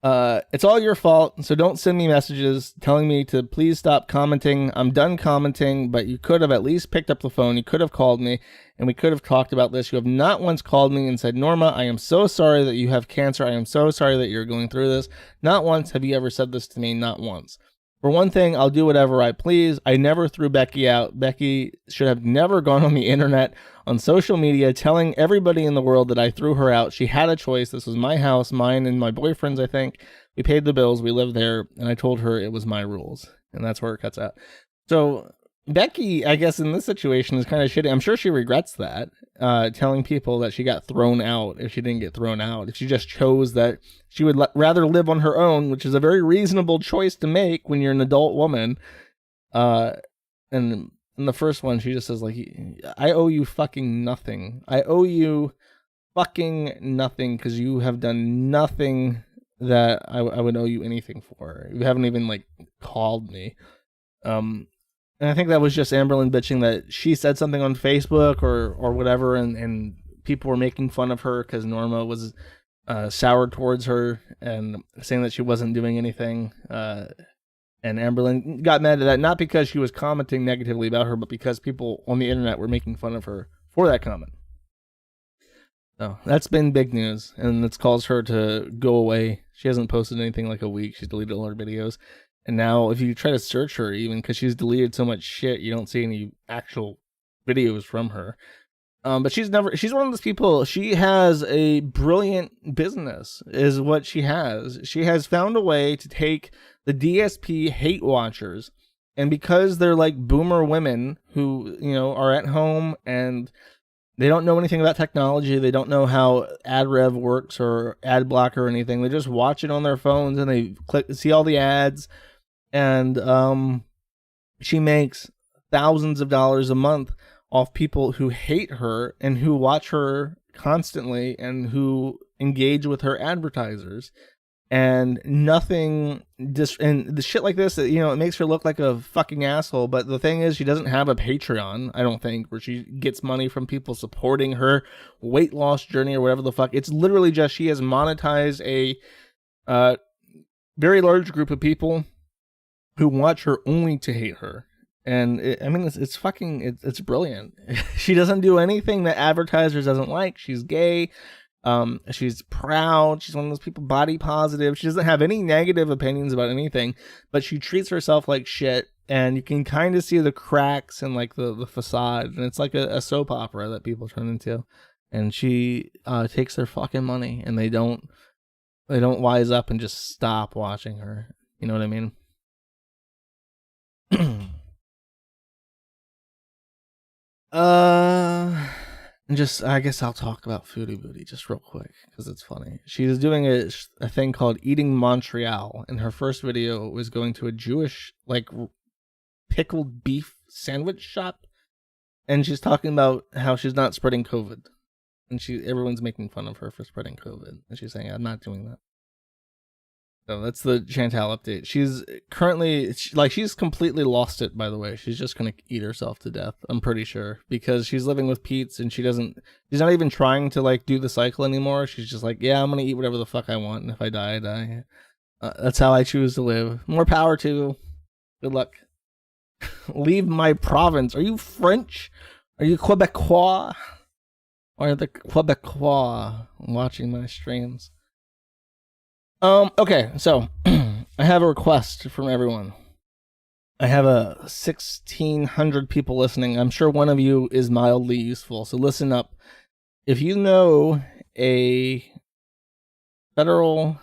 It's all your fault, so don't send me messages telling me to please stop commenting. I'm done commenting, but you could have at least picked up the phone. You could have called me, and we could have talked about this. You have not once called me and said, Norma, I am so sorry that you have cancer. I am so sorry that you're going through this. Not once have you ever said this to me, not once. For one thing, I'll do whatever I please. I never threw Becky out. Becky should have never gone on the internet, on social media, telling everybody in the world that I threw her out. She had a choice. This was my house, mine and my boyfriend's, I think. We paid the bills. We lived there. And I told her it was my rules. And that's where it cuts out. So Becky, I guess, in this situation is kind of shitty. I'm sure she regrets that, telling people that she got thrown out if she didn't get thrown out. If she just chose that she would rather live on her own, which is a very reasonable choice to make when you're an adult woman. And in the first one, she just says, like, I owe you fucking nothing. I owe you fucking nothing because you have done nothing that I would owe you anything for. You haven't even, like, called me. And I think that was just Amberlynn bitching that she said something on Facebook or whatever, and people were making fun of her because Norma was sour towards her and saying that she wasn't doing anything. And Amberlynn got mad at that, not because she was commenting negatively about her, but because people on the internet were making fun of her for that comment. So that's been big news, and it's caused her to go away. She hasn't posted anything like a week. She's deleted all her videos. And now, if you try to search her, even because she's deleted so much shit, you don't see any actual videos from her. But she's one of those people. She has a brilliant business, is what she has. She has found a way to take the DSP hate watchers, and because they're like boomer women who, are at home and they don't know anything about technology. They don't know how ad rev works or ad blocker or anything. They just watch it on their phones and they see all the ads. And she makes thousands of dollars a month off people who hate her and who watch her constantly and who engage with her advertisers. And nothing, and the shit like this, it makes her look like a fucking asshole. But the thing is, she doesn't have a Patreon, I don't think, where she gets money from people supporting her weight loss journey or whatever the fuck. It's literally just she has monetized a very large group of people who watch her only to hate her. And it's brilliant. She doesn't do anything that advertisers doesn't like. She's gay. She's proud. She's one of those people, body positive. She doesn't have any negative opinions about anything, but she treats herself like shit. And you can kind of see the cracks in like the facade. And it's like a soap opera that people turn into. And she takes their fucking money, and they don't wise up and just stop watching her. You know what I mean? I guess I'll talk about Foodie Booty just real quick because it's funny. She's doing a thing called Eating Montreal, and her first video was going to a Jewish like pickled beef sandwich shop, and she's talking about how she's not spreading COVID, and everyone's making fun of her for spreading COVID, and she's saying, I'm not doing that. So that's the Chantal update. She's currently, she's completely lost it, by the way. She's just going to eat herself to death, I'm pretty sure. Because she's living with Pete's and she's not even trying to, like, do the cycle anymore. She's just like, yeah, I'm going to eat whatever the fuck I want. And if I die, I die. That's how I choose to live. More power to you. Good luck. Leave my province. Are you French? Are you Quebecois? Or are the Quebecois watching my streams? Okay, so I have a request from everyone. I have 1,600 people listening. I'm sure one of you is mildly useful, so listen up. If you know a federal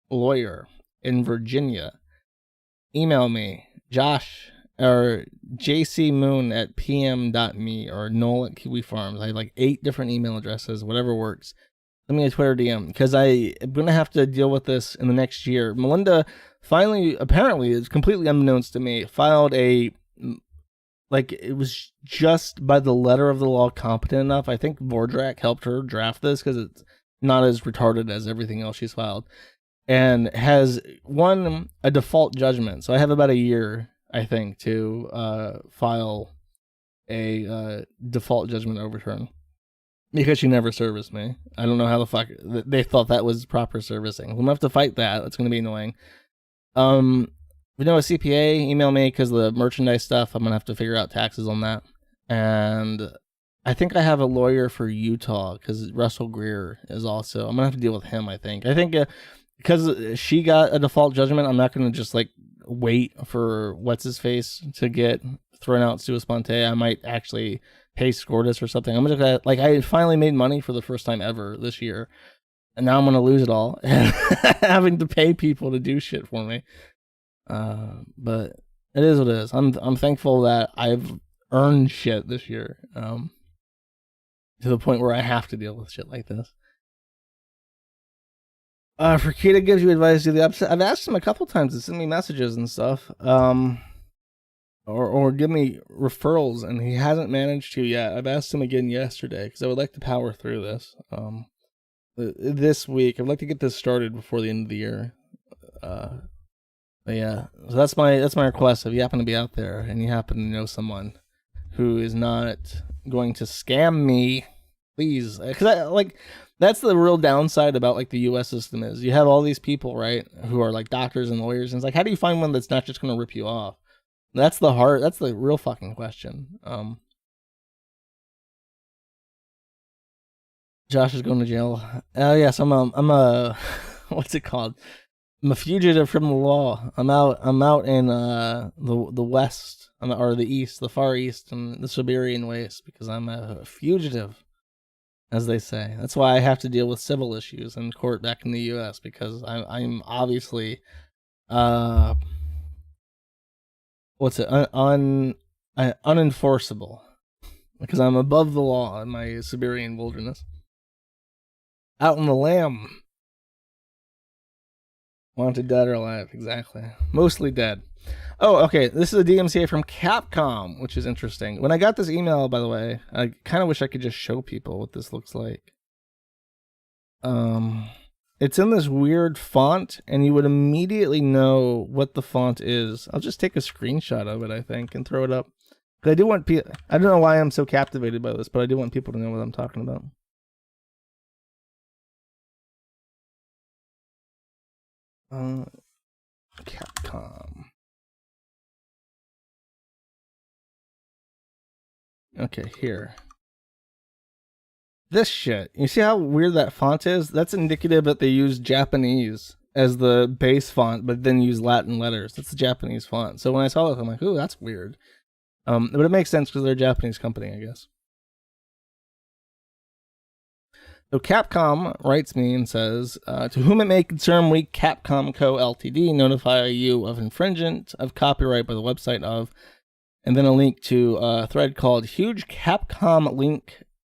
lawyer in Virginia, email me, Josh, or jcmoon@pm.me, or Noel at Kiwi Farms. I have like 8 different email addresses, whatever works. Send me a Twitter DM, because I am going to have to deal with this in the next year. Melinda finally, apparently, it's completely unbeknownst to me, filed it was just by the letter of the law competent enough. I think Vordrak helped her draft this, because it's not as retarded as everything else she's filed, and has won a default judgment. So I have about a year, I think, to file a default judgment overturn. Because she never serviced me. I don't know how the fuck they thought that was proper servicing. We'll have to fight that. That's going to be annoying. If you know a CPA, email me because the merchandise stuff, I'm going to have to figure out taxes on that. And I think I have a lawyer for Utah because Russell Greer is also, I'm going to have to deal with him, I think. I think because she got a default judgment, I'm not going to just like wait for what's-his-face to get thrown out sua sponte. I might actually pay Scortus or something. I'm gonna like I finally made money for the first time ever this year, and now I'm gonna lose it all, having to pay people to do shit for me. But it is what it is. I'm thankful that I've earned shit this year, to the point where I have to deal with shit like this. Frikita gives you advice to the upset. I've asked him a couple times to send me messages and stuff. Or give me referrals, and he hasn't managed to yet. I've asked him again yesterday because I would like to power through this. This week, I'd like to get this started before the end of the year. But yeah, so that's my request. If you happen to be out there and you happen to know someone who is not going to scam me, please, because that's the real downside about like the U.S. system is you have all these people, right, who are like doctors and lawyers, and it's like, how do you find one that's not just going to rip you off? That's the real fucking question. Josh is going to jail. Yes, I'm a what's it called? I'm a fugitive from the law. I'm out in the west, or the east, the far east, and the Siberian waste because I'm a fugitive, as they say. That's why I have to deal with civil issues in court back in the U.S. because I'm obviously unenforceable because I'm above the law in my Siberian wilderness. Out in the lamb. Wanted dead or alive, exactly. Mostly dead. Oh, okay. This is a DMCA from Capcom, which is interesting. When I got this email, by the way, I kind of wish I could just show people what this looks like. It's in this weird font, and you would immediately know what the font is. I'll just take a screenshot of it, I think, and throw it up. Because I do want people. I don't know why I'm so captivated by this, but I do want people to know what I'm talking about. Capcom. Okay, here. This shit. You see how weird that font is? That's indicative that they use Japanese as the base font, but then use Latin letters. That's the Japanese font. So when I saw this, I'm like, ooh, that's weird. But it makes sense because they're a Japanese company, I guess. So Capcom writes me and says, to whom it may concern, we Capcom Co. Ltd. notify you of infringement of copyright by the website of, and then a link to a thread called Huge Capcom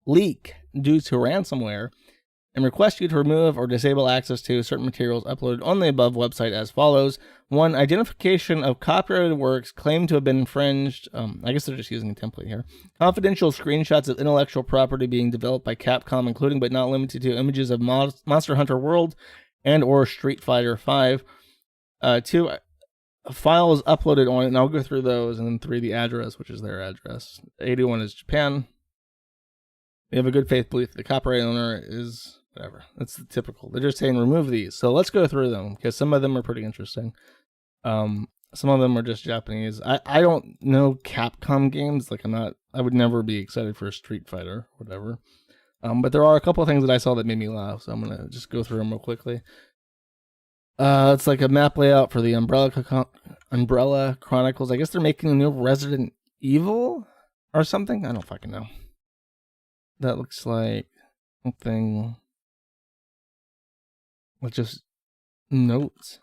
Leak due to ransomware, and request you to remove or disable access to certain materials uploaded on the above website as follows. 1. Identification of copyrighted works claimed to have been infringed. I guess they're just using a template here. Confidential screenshots of intellectual property being developed by Capcom, including but not limited to images of Monster Hunter World and or Street Fighter V. 2. Files uploaded on it, and I'll go through those. And then 3, the address, which is their address. 81 is Japan. We have a good faith belief that the copyright owner is whatever. That's the typical. They're just saying remove these. So let's go through them because some of them are pretty interesting. Some of them are just Japanese. I don't know Capcom games. Like I would never be excited for a Street Fighter or whatever. But there are a couple of things that I saw that made me laugh. So I'm going to just go through them real quickly. It's like a map layout for the Umbrella Chronicles. I guess they're making a new Resident Evil or something. I don't fucking know. That looks like something with just notes.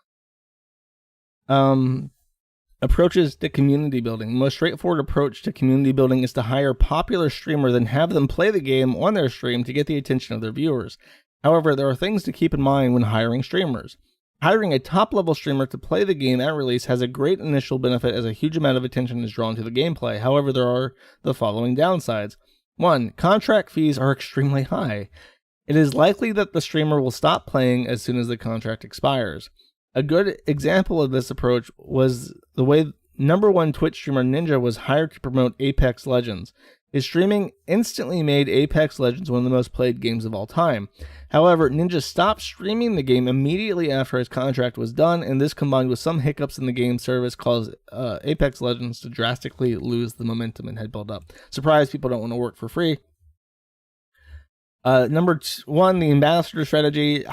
Approaches to community building. The most straightforward approach to community building is to hire a popular streamer, then have them play the game on their stream to get the attention of their viewers. However, there are things to keep in mind when hiring streamers. Hiring a top-level streamer to play the game at release has a great initial benefit as a huge amount of attention is drawn to the gameplay. However, there are the following downsides. 1. Contract fees are extremely high. It is likely that the streamer will stop playing as soon as the contract expires. A good example of this approach was the way #1 Twitch streamer Ninja was hired to promote Apex Legends. His streaming instantly made Apex Legends one of the most played games of all time. However, Ninja stopped streaming the game immediately after his contract was done, and this combined with some hiccups in the game service caused Apex Legends to drastically lose the momentum it had built up. Surprise, people don't want to work for free. #1, the ambassador strategy.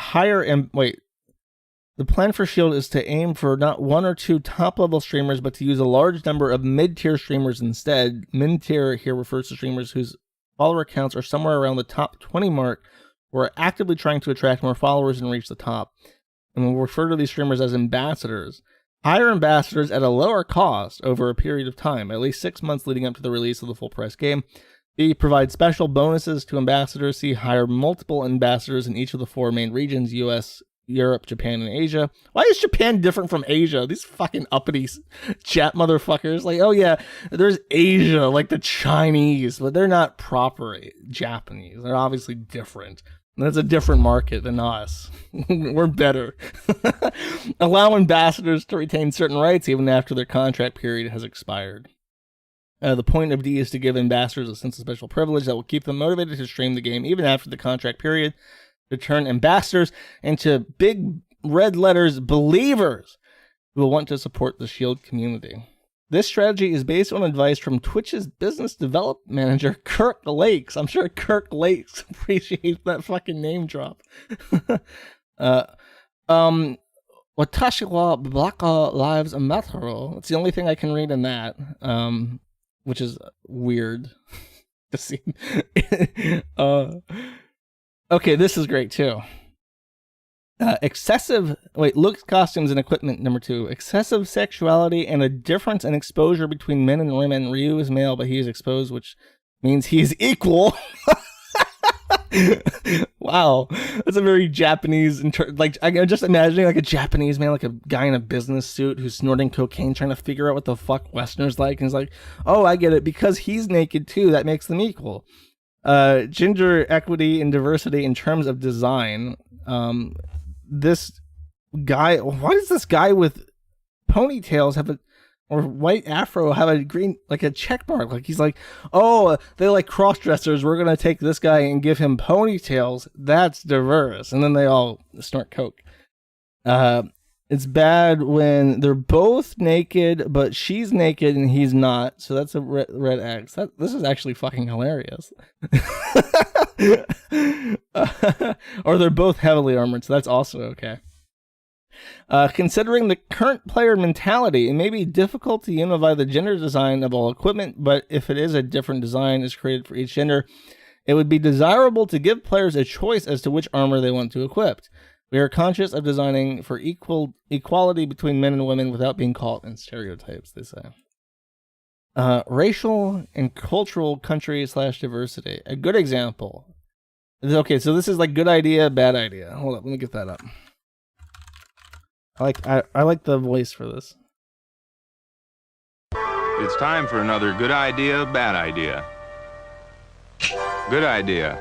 The plan for S.H.I.E.L.D. is to aim for not 1 or 2 top-level streamers, but to use a large number of mid-tier streamers instead. Mid-tier here refers to streamers whose follower counts are somewhere around the top 20 mark, who are actively trying to attract more followers and reach the top. And we'll refer to these streamers as ambassadors. Hire ambassadors at a lower cost over a period of time, at least 6 months leading up to the release of the full-price game. B, provide special bonuses to ambassadors. C, hire multiple ambassadors in each of the 4 main regions, US, Europe, Japan, and Asia. Why is Japan different from Asia? These fucking uppity Jap motherfuckers. Like, oh yeah, there's Asia, like the Chinese, but they're not proper Japanese. They're obviously different. That's a different market than us. We're better. Allow ambassadors to retain certain rights even after their contract period has expired. The point of D is to give ambassadors a sense of special privilege that will keep them motivated to stream the game even after the contract period, to turn ambassadors into big red letters believers who will want to support the S.H.I.E.L.D. community. This strategy is based on advice from Twitch's business development manager, Kirk Lakes. I'm sure Kirk Lakes appreciates that fucking name drop. Watashi wa Black Lives Matter. It's the only thing I can read in that, which is weird to see. Okay, this is great too. Looks, costumes, and equipment, #2. Excessive sexuality and a difference in exposure between men and women. Ryu is male, but he is exposed, which means he is equal. Wow, that's a very Japanese. I'm just imagining like a Japanese man, like a guy in a business suit who's snorting cocaine, trying to figure out what the fuck Westerners like, and he's like, "Oh, I get it. Because he's naked too, that makes them equal." Gender equity and diversity in terms of design. This guy, why does this guy with ponytails or white afro have a green, like a check mark? Like he's like, oh, they like cross dressers. We're gonna take this guy and give him ponytails. That's diverse. And then they all snort coke. It's bad when they're both naked, but she's naked and he's not. So that's a red X. This is actually fucking hilarious. Or they're both heavily armored, so that's also okay. Considering the current player mentality, it may be difficult to unify the gender design of all equipment, but if it is a different design is created for each gender, it would be desirable to give players a choice as to which armor they want to equip. We are conscious of designing for equality between men and women without being caught in stereotypes, they say. Racial and cultural country/diversity. A good example. Okay, so this is like good idea, bad idea. Hold up, let me get that up. I like the voice for this. It's time for another good idea, bad idea. Good idea.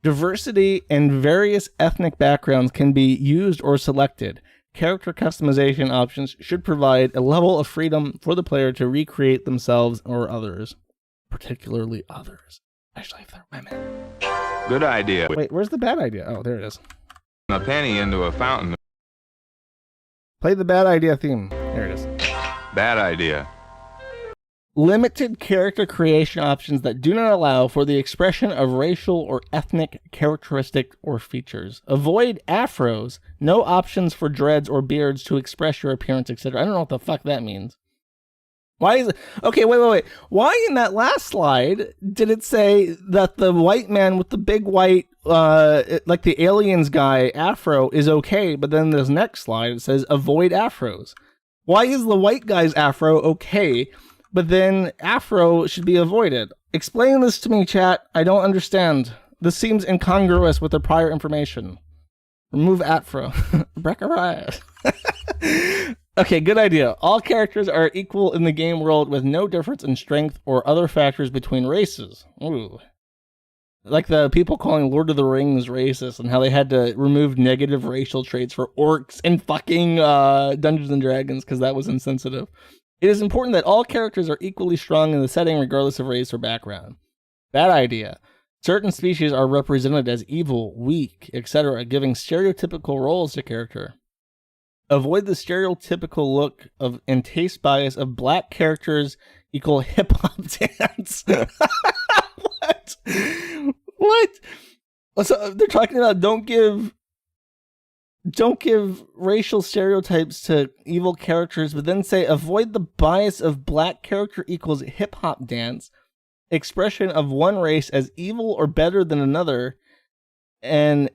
Diversity and various ethnic backgrounds can be used or selected. Character customization options should provide a level of freedom for the player to recreate themselves or others, particularly others, especially if they're women. Good idea. Wait, where's the bad idea? Oh, there it is. A penny into a fountain. Play the bad idea theme. There it is. Bad idea. Limited character creation options that do not allow for the expression of racial or ethnic characteristics or features. Avoid afros. No options for dreads or beards to express your appearance, etc. I don't know what the fuck that means. Why is it? Okay, wait. Why in that last slide did it say that the white man with the big white, like the aliens guy, afro is okay, but then this next slide it says avoid afros? Why is the white guy's afro okay, but then afro should be avoided? Explain this to me, chat. I don't understand. This seems incongruous with the prior information. Remove afro. Brecca. Okay, good idea. All characters are equal in the game world with no difference in strength or other factors between races. Ooh. Like the people calling Lord of the Rings racist and how they had to remove negative racial traits for orcs in fucking Dungeons and Dragons because that was insensitive. It is important that all characters are equally strong in the setting regardless of race or background. Bad idea. Certain species are represented as evil, weak, etc., giving stereotypical roles to character. Avoid the stereotypical look of and taste bias of black characters equal hip-hop dance. What? What? So they're talking about don't give racial stereotypes to evil characters, but then say avoid the bias of black character equals hip-hop dance, expression of one race as evil or better than another, and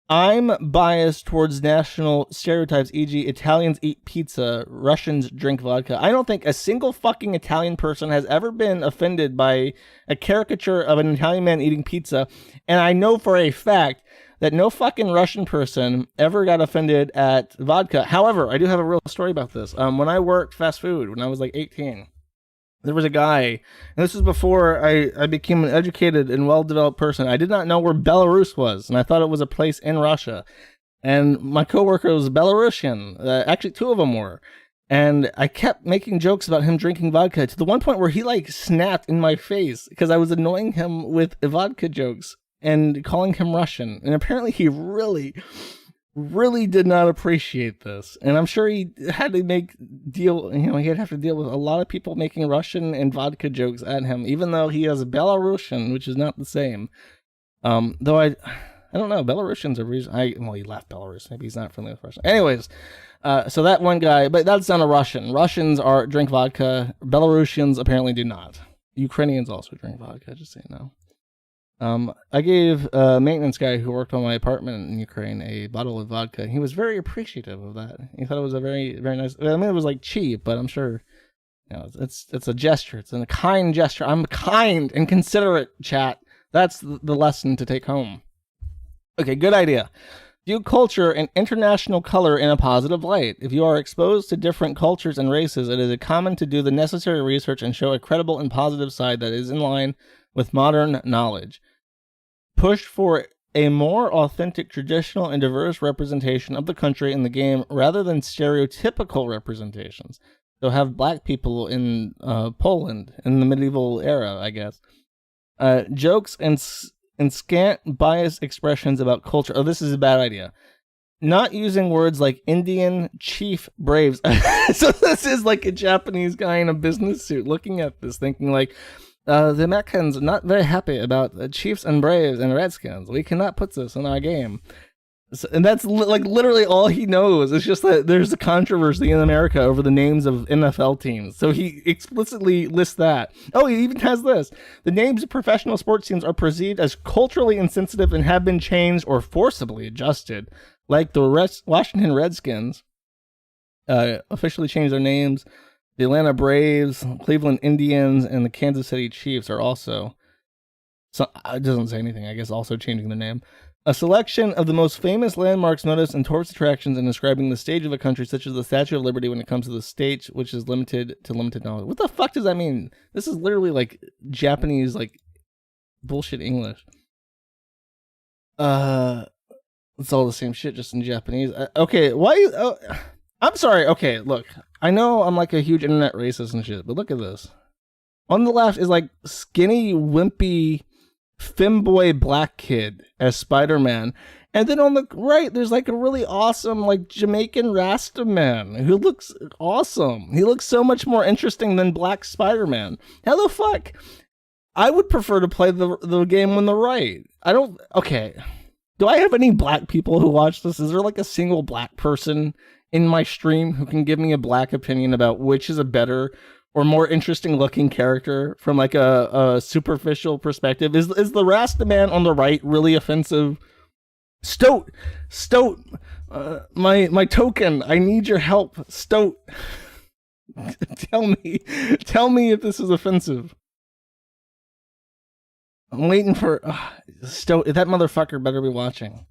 I'm biased towards national stereotypes, e.g. Italians eat pizza, Russians drink vodka. I don't think a single fucking Italian person has ever been offended by a caricature of an Italian man eating pizza, and I know for a fact that no fucking Russian person ever got offended at vodka. However, I do have a real story about this. When I worked fast food, when I was like 18, there was a guy, and this was before I became an educated and well-developed person. I did not know where Belarus was, and I thought it was a place in Russia. And my coworker was Belarusian. Actually, two of them were. And I kept making jokes about him drinking vodka to the one point where he like snapped in my face because I was annoying him with vodka jokes and calling him Russian. And apparently he really did not appreciate this. And I'm sure he had to he'd have to deal with a lot of people making Russian and vodka jokes at him, even though he is Belarusian, which is not the same. Though I don't know, Belarusians are he left Belarus. Maybe he's not friendly with Russia. Anyways, so that one guy, but that's not a Russian. Russians drink vodka. Belarusians apparently do not. Ukrainians also drink vodka, just so you know. I gave a maintenance guy who worked on my apartment in Ukraine a bottle of vodka. He was very appreciative of that. He thought it was a very, very nice. I mean, it was like cheap, but I'm sure, it's a gesture. It's a kind gesture. I'm kind and considerate, chat. That's the lesson to take home. Okay, good idea. View culture and international color in a positive light. If you are exposed to different cultures and races, it is common to do the necessary research and show a credible and positive side that is in line with modern knowledge. Push for a more authentic, traditional, and diverse representation of the country in the game rather than stereotypical representations. So have black people in Poland in the medieval era, I guess. Jokes and scant bias expressions about culture. Oh, this is a bad idea. Not using words like Indian, chief, braves. So this is like a Japanese guy in a business suit looking at this, thinking like, the Americans are not very happy about Chiefs and Braves and Redskins. We cannot put this in our game. So, and that's literally all he knows. It's just that there's a controversy in America over the names of NFL teams. So he explicitly lists that. Oh, he even has this. The names of professional sports teams are perceived as culturally insensitive and have been changed or forcibly adjusted. Like the Washington Redskins officially changed their names. The Atlanta Braves, Cleveland Indians, and the Kansas City Chiefs are also, so it doesn't say anything, I guess, also changing their name. A selection of the most famous landmarks, noticed, and tourist attractions in describing the stage of a country, such as the Statue of Liberty when it comes to the stage, which is limited to limited knowledge. What the fuck does that mean? This is literally like Japanese, like, bullshit English. It's all the same shit, just in Japanese. Okay, why? I'm sorry. Okay, look. I know I'm like a huge internet racist and shit, but look at this. On the left is like skinny, wimpy, femboy black kid as Spider-Man. And then on the right, there's like a really awesome, like Jamaican Rasta man who looks awesome. He looks so much more interesting than Black Spider-Man. How the fuck? I would prefer to play the game on the right. Okay. Do I have any black people who watch this? Is there like a single black person in my stream who can give me a black opinion about which is a better or more interesting looking character from like a superficial perspective? Is the Rasta man on the right really offensive? Stoat, my token, I need your help. Stoat, tell me if this is offensive. I'm waiting for Stoat. That motherfucker better be watching.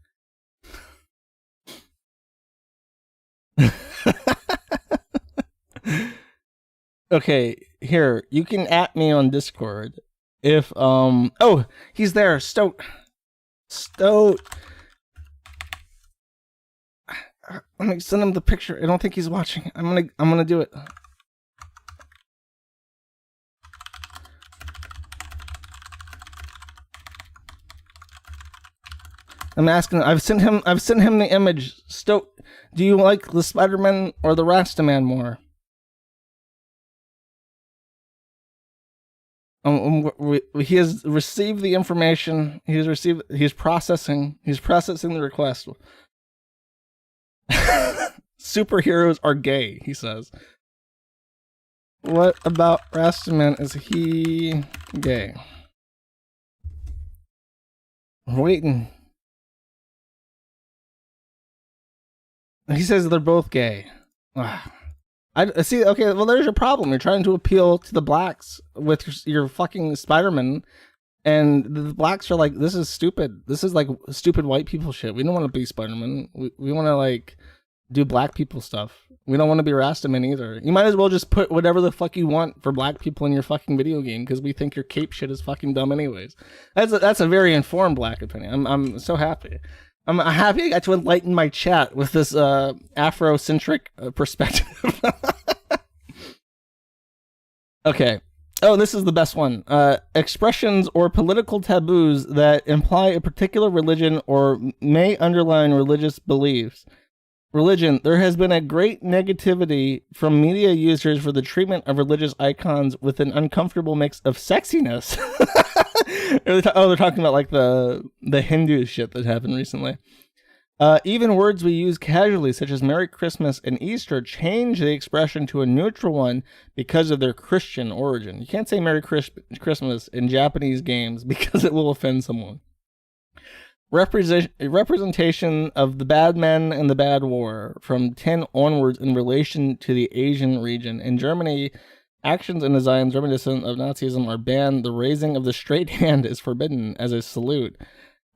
Okay, here, you can at me on Discord if oh, he's there. Stoat. Let me send him the picture. I don't think he's watching. I'm gonna do it. I'm asking. I've sent him the image. Do you like the Spider-Man or the Rastaman more? He has received the information. He's processing the request. Superheroes are gay, he says. What about Rastaman? Is he gay? We're waiting. He says they're both gay. I see. Okay, well, there's your problem. You're trying to appeal to the blacks with your fucking Spider-Man, and the blacks are like, "This is stupid. This is like stupid white people shit. We don't want to be Spider-Man. We want to like do black people stuff. We don't want to be Rastaman either. You might as well just put whatever the fuck you want for black people in your fucking video game because we think your cape shit is fucking dumb anyways. That's a very informed black opinion. I'm so happy. I'm happy I got to enlighten my chat with this Afrocentric perspective. Okay. Oh, this is the best one. Expressions or political taboos that imply a particular religion or may underline religious beliefs. Religion. There has been a great negativity from media users for the treatment of religious icons with an uncomfortable mix of sexiness. They're talking about like the Hindu shit that happened recently. Even words we use casually, such as Merry Christmas and Easter, change the expression to a neutral one because of their Christian origin. You can't say Merry Christmas in Japanese games because it will offend someone. Representation of the bad men and the bad war from 10 onwards in relation to the Asian region. In Germany, actions and designs reminiscent of Nazism are banned. The raising of the straight hand is forbidden as a salute.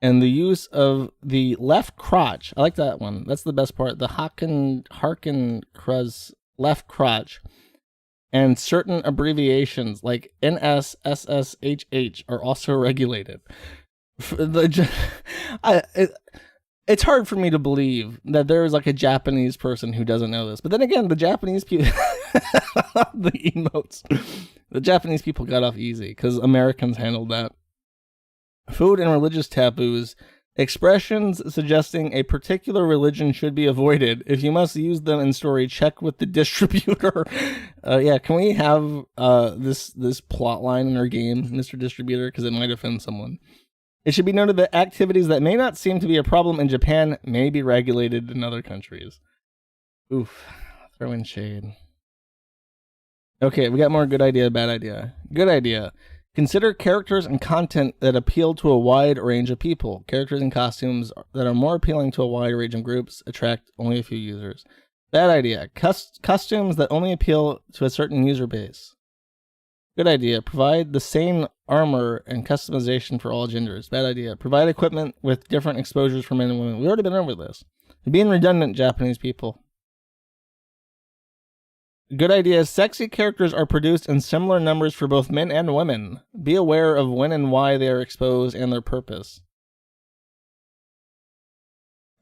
And the use of the left crotch, I like that one. That's the best part. The Harken Kruz left crotch. And certain abbreviations like NS, SS, HH are also regulated. It's hard for me to believe that there is like a Japanese person who doesn't know this. But then again, the Japanese people, the emotes, the Japanese people got off easy because Americans handled that. Food and religious taboos, expressions suggesting a particular religion should be avoided. If you must use them in story, check with the distributor. Yeah, can we have this plot line in our game, Mr. Distributor, because it might offend someone. It should be noted that activities that may not seem to be a problem in Japan may be regulated in other countries. Oof. Throw in shade. Okay, we got more good idea, bad idea. Good idea. Consider characters and content that appeal to a wide range of people. Characters and costumes that are more appealing to a wide range of groups attract only a few users. Bad idea. Costumes that only appeal to a certain user base. Good idea. Provide the same armor and customization for all genders. Bad idea. Provide equipment with different exposures for men and women. We've already been over this. You're being redundant, Japanese people. Good idea. Sexy characters are produced in similar numbers for both men and women. Be aware of when and why they are exposed and their purpose.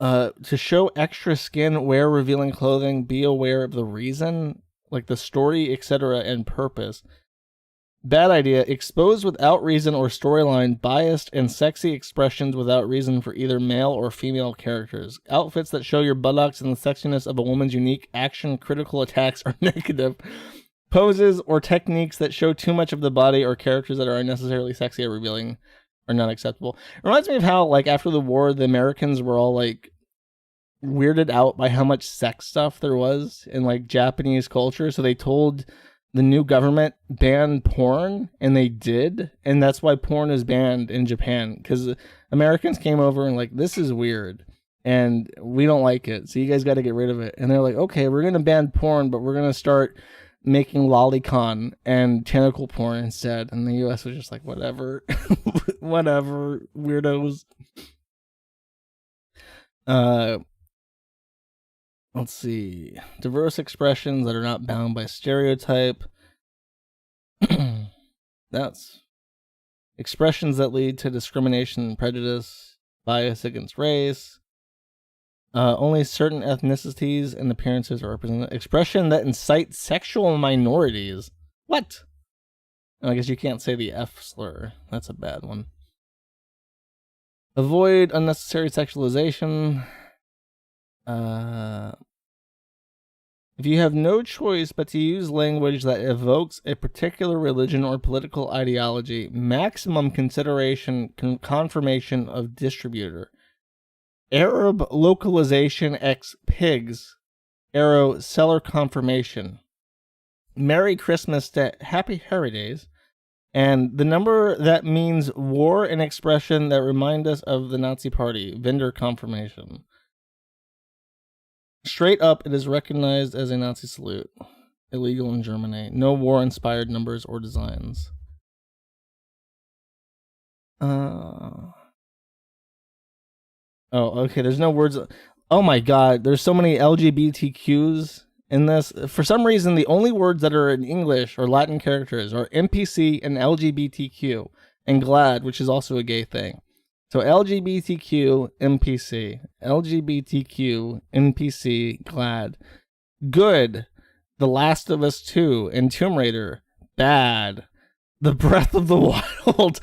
To show extra skin, wear revealing clothing. Be aware of the reason, like the story, etc., and purpose. Bad idea. Expose without reason or storyline biased and sexy expressions without reason for either male or female characters. Outfits that show your buttocks and the sexiness of a woman's unique action critical attacks are negative. Poses or techniques that show too much of the body or characters that are unnecessarily sexy or revealing are not acceptable. It reminds me of how, like, after the war, the Americans were all, like, weirded out by how much sex stuff there was in, like, Japanese culture. So they told the new government ban porn, and they did, and that's why porn is banned in Japan, because Americans came over and like, this is weird, and we don't like it, so you guys got to get rid of it. And they're like, okay, we're going to ban porn, but we're going to start making lolicon and tentacle porn instead. And the US was just like, whatever. Whatever, weirdos. Let's see. Diverse expressions that are not bound by stereotype. That's expressions that lead to discrimination and prejudice, bias against race. Only certain ethnicities and appearances are represented. Expression that incites sexual minorities. What? I guess you can't say the F slur. That's a bad one. Avoid unnecessary sexualization. If you have no choice but to use language that evokes a particular religion or political ideology, maximum consideration confirmation of distributor. Arab localization x pigs. Arrow seller confirmation. Merry Christmas to Happy Holidays. And the number that means war and expression that remind us of the Nazi Party. Vendor confirmation. Straight up, it is recognized as a Nazi salute. Illegal in Germany. No war-inspired numbers or designs. Oh, okay, there's no words. Oh my god, there's so many LGBTQs in this. For some reason, the only words that are in English or Latin characters are NPC and LGBTQ. And glad, which is also a gay thing. So LGBTQ, NPC. LGBTQ, NPC, glad. Good. The Last of Us 2 and Tomb Raider. Bad. The Breath of the Wild.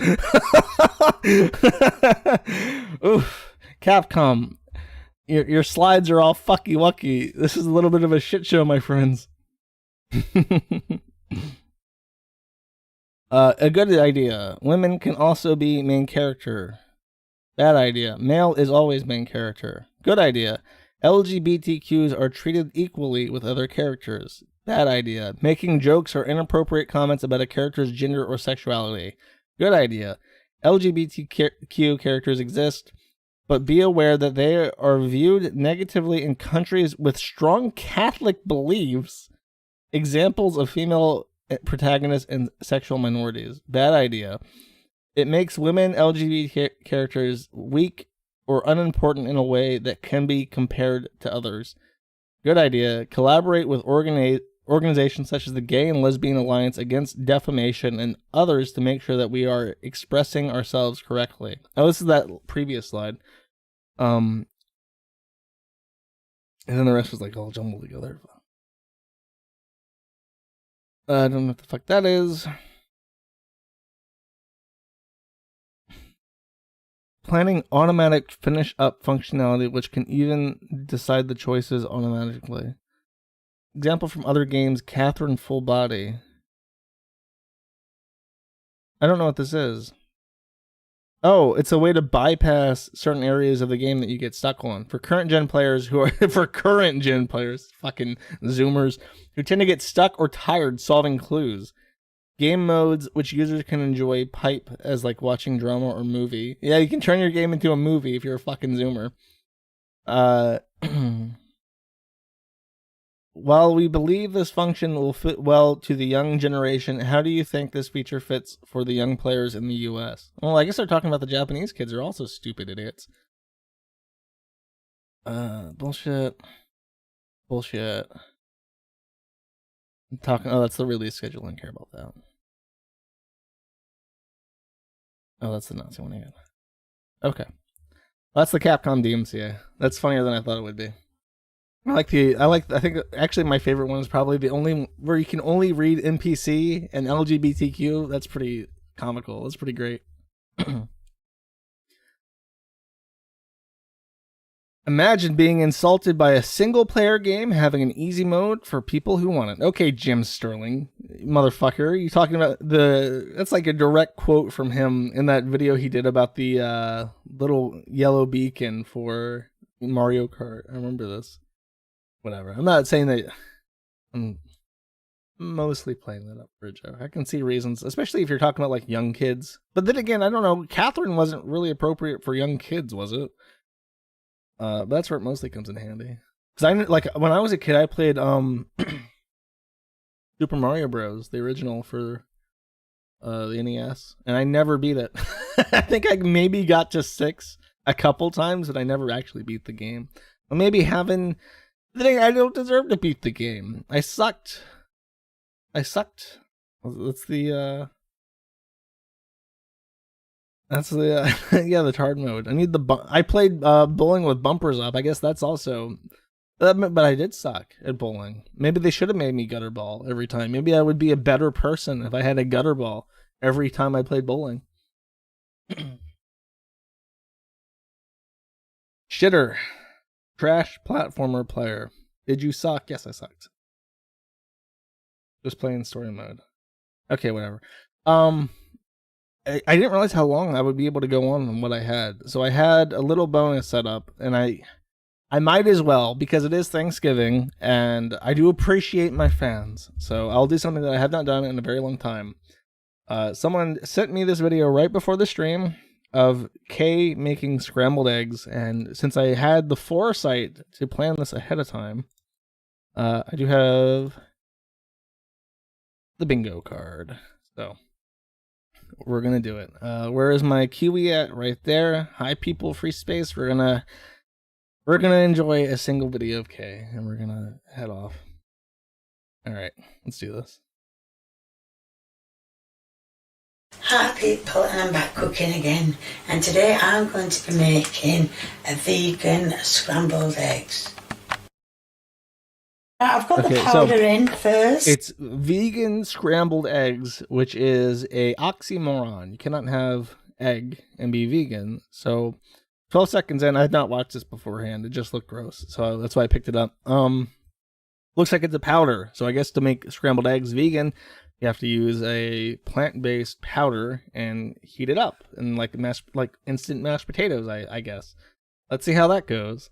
Oof. Capcom. Your slides are all fucky wucky. This is a little bit of a shit show, my friends. A good idea. Women can also be main character. Bad idea. Male is always main character. Good idea. LGBTQs are treated equally with other characters. Bad idea. Making jokes or inappropriate comments about a character's gender or sexuality. Good idea. LGBTQ characters exist, but be aware that they are viewed negatively in countries with strong Catholic beliefs. Examples of female protagonists and sexual minorities. Bad idea. It makes women LGBT characters weak or unimportant in a way that can be compared to others. Good idea. Collaborate with organizations such as the Gay and Lesbian Alliance Against Defamation and others to make sure that we are expressing ourselves correctly. Oh, this is that previous slide. And then the rest was like all jumbled together. I don't know what the fuck that is. Planning automatic finish up functionality, which can even decide the choices automatically. Example from other games, Catherine Full Body. I don't know what this is. Oh, it's a way to bypass certain areas of the game that you get stuck on. For current gen players fucking Zoomers, who tend to get stuck or tired solving clues. Game modes which users can enjoy pipe as like watching drama or movie. Yeah, you can turn your game into a movie if you're a fucking Zoomer. While we believe this function will fit well to the young generation, how do you think this feature fits for the young players in the US? Well, I guess they're talking about the Japanese kids. They're also stupid idiots. Bullshit. Bullshit. Oh, that's the release schedule. I don't care about that. Oh, that's the Nazi one again. Okay. That's the Capcom DMCA. That's funnier than I thought it would be. I think actually my favorite one is probably the only where you can only read NPC and LGBTQ. That's pretty comical. That's pretty great. Imagine being insulted by a single-player game having an easy mode for people who want it. Okay, Jim Sterling, motherfucker. You talking about that's like a direct quote from him in that video he did about the little yellow beacon for Mario Kart. I remember this. Whatever. I'm not saying that I'm mostly playing that up for a joke. I can see reasons, especially if you're talking about like young kids. But then again, I don't know. Catherine wasn't really appropriate for young kids, was it? But that's where it mostly comes in handy. Because I like when I was a kid, I played Super Mario Bros. The original for the NES, and I never beat it. I think I maybe got to 6 a couple times, but I never actually beat the game. Or maybe having the thing, I don't deserve to beat the game. I sucked. That's the yeah, the hard mode. I need I played bowling with bumpers up. I guess that's also, but I did suck at bowling. Maybe they should have made me gutter ball every time. Maybe I would be a better person if I had a gutter ball every time I played bowling. Shitter. Trash platformer player. Did you suck? Yes, I sucked. Just playing story mode. Okay, whatever. I didn't realize how long I would be able to go on what I had. So I had a little bonus set up, and I might as well, because it is Thanksgiving, and I do appreciate my fans. So I'll do something that I have not done in a very long time. Someone sent me this video right before the stream of Kay making scrambled eggs, and since I had the foresight to plan this ahead of time, I do have the bingo card. So we're gonna do it. Where is my Kiwi at? Right there. Hi people, free space. We're gonna enjoy a single video of Kay, and we're gonna head off. All right, let's do this. Hi people, and I'm back cooking again, and today I'm going to be making a vegan scrambled eggs. Now, I've got the powder in first. It's vegan scrambled eggs, which is a oxymoron. You cannot have egg and be vegan. So 12 seconds in, I had not watched this beforehand. It just looked gross, so that's why I picked it up. Looks like it's a powder, so I guess to make scrambled eggs vegan, you have to use a plant-based powder and heat it up and like instant mashed potatoes, I guess. Let's see how that goes.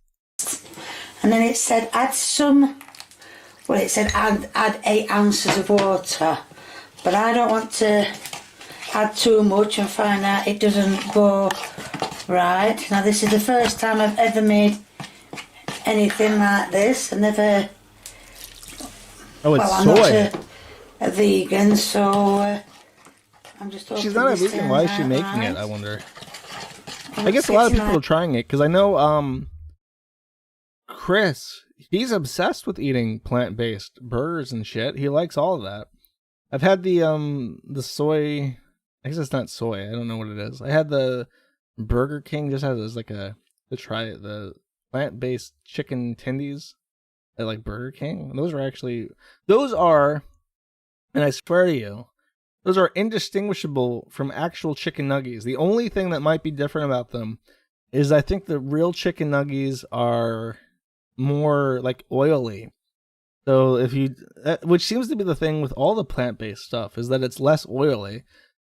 And then it said add some. Well, it said add 8 ounces of water, but I don't want to add too much and find out it doesn't go right. Now this is the first time I've ever made anything like this. I never. Oh, it's I'm soy. not a vegan, so I'm just. She's not a vegan. Why is she making it? I wonder. I guess a lot of people are trying it because I know Chris. He's obsessed with eating plant-based burgers and shit. He likes all of that. I've had the soy. I guess it's not soy. I don't know what it is. I had the Burger King just has like to try it. The plant-based chicken tendies at like Burger King. Those are, and I swear to you, those are indistinguishable from actual chicken nuggets. The only thing that might be different about them is I think the real chicken nuggets are more like oily. So if you, which seems to be the thing with all the plant-based stuff, is that it's less oily.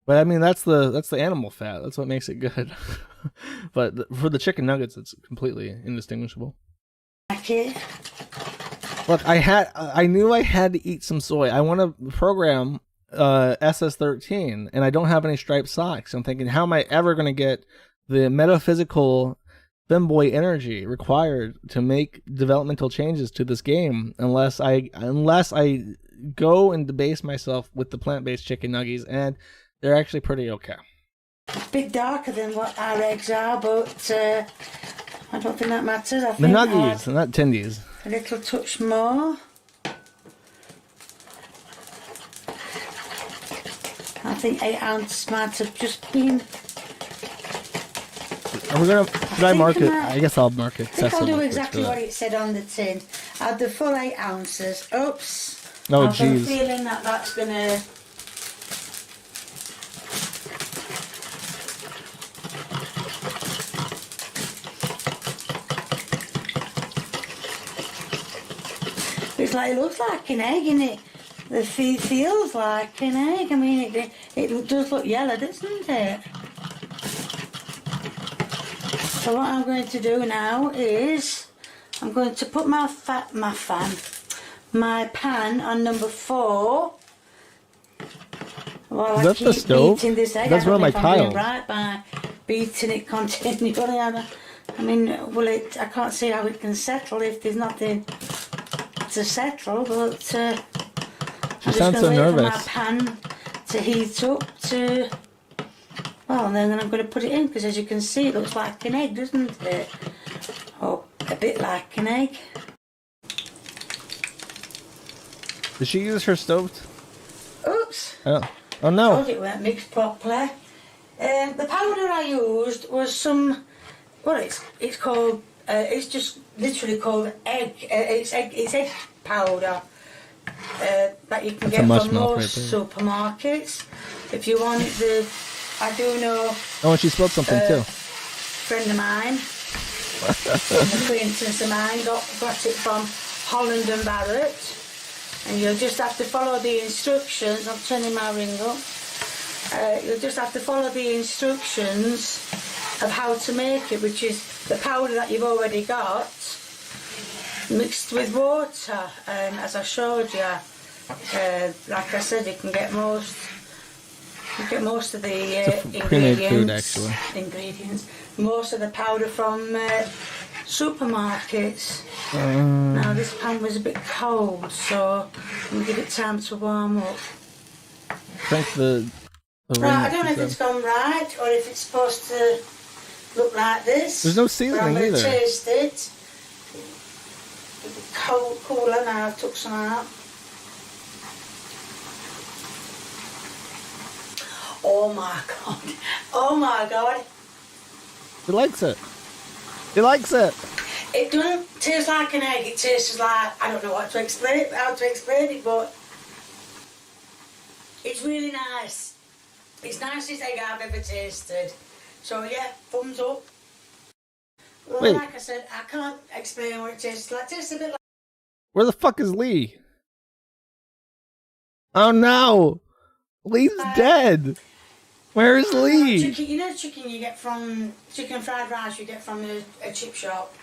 But I mean, that's the animal fat. That's what makes it good. But for the chicken nuggets, it's completely indistinguishable. Look, I knew I had to eat some soy. I want to program SS13, and I don't have any striped socks. I'm thinking, how am I ever going to get the metaphysical femboy energy required to make developmental changes to this game unless I go and debase myself with the plant-based chicken nuggets, and they're actually pretty okay. It's a bit darker than what our eggs are, but I don't think that matters. I think the nuggets, not tendies. A little touch more. I think 8 ounces might have just been. Should I mark it? I guess I'll mark it. I think I'll do exactly what it said on the tin. Add the full 8 ounces. Oops. Oh, I've got a jeez. feeling that that's going to... It looks like an egg, and it feels like an egg. I mean, it does look yellow, doesn't it? So what I'm going to do now is I'm going to put my pan on number 4. While Is that the stove? Beating this egg. That's one of my tiles. Right by beating it continually. I mean, I can't see how it can settle if there's nothing to settle, but she I'm sounds just so going to wait for nervous. my pan to heat up to, well, and then I'm going to put it in, because as you can see it looks like an egg, doesn't it? Oh, a bit like an egg. Did she use her stove? Oops. Oh no. Thought it weren't mixed properly. The powder I used was some, well, it's called, it's just literally called egg. It's egg powder that you can get from most supermarkets. If you want I do know. Oh, and she spilled something too. Friend of mine acquaintance of mine got it from Holland and Barrett. And you'll just have to follow the instructions. I'm turning my ring up. You'll just have to follow the instructions of how to make it, which is the powder that you've already got mixed with water. As I showed you, like I said, you can get most of the ingredients, most of the powder from supermarkets. Now this pan was a bit cold, so I'm gonna give it time to warm up. I think the right, I don't know if it's gone right or if it's supposed to look like this. There's no seasoning either. I'm either. Gonna taste it. Cooler now. I took some out. Oh my god! Oh my god! He likes it. He likes it. It doesn't taste like an egg. It tastes like, I don't know how to explain it, but it's really nice. It's the nicest egg I've ever tasted. So yeah, thumbs up. Well, Wait. like I said, I can't explain what it tastes like. It tastes a bit like... Where the fuck is Lee? Oh no! Lee's dead! Where is Lee? Chicken, you know the chicken you get from, chicken fried rice you get from a chip shop?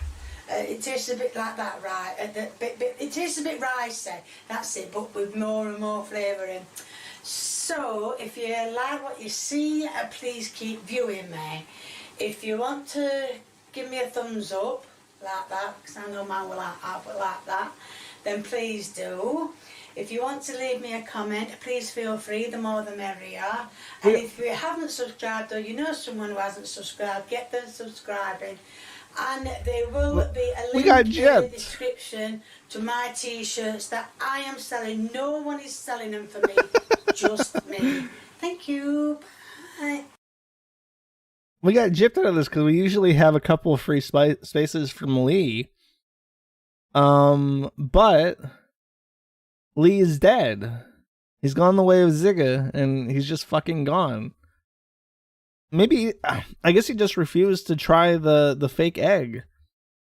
It tastes a bit like that, right? It tastes a bit ricey, that's it, but with more and more flavour in. So, if you like what you see, please keep viewing me. If you want to give me a thumbs up, like that, because I know mine will like that, then please do. If you want to leave me a comment, please feel free, the more the merrier. And if you haven't subscribed or you know someone who hasn't subscribed, get them subscribing. And there will be a link in the description to my t-shirts that I am selling. No one is selling them for me, just me. Thank you. Bye. We got gypped out of this because we usually have a couple of free spaces from Lee. But Lee is dead. He's gone the way of Zigga, and he's just fucking gone. Maybe, I guess he just refused to try the fake egg.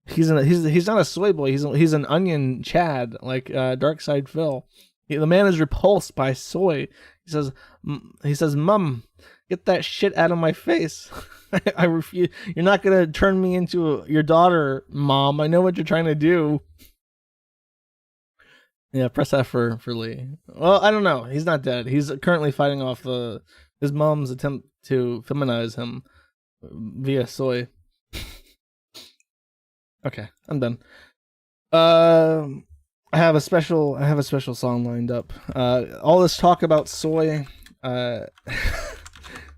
He's not a soy boy. He's an onion Chad, like Darkside Phil. The man is repulsed by soy. He says, "Mum, get that shit out of my face." I refuse. You're not gonna turn me into your daughter, Mom. I know what you're trying to do. Yeah, press F for Lee. Well, I don't know. He's not dead. He's currently fighting off his mom's attempt to feminize him via soy. Okay, I'm done. I have a special song lined up. All this talk about soy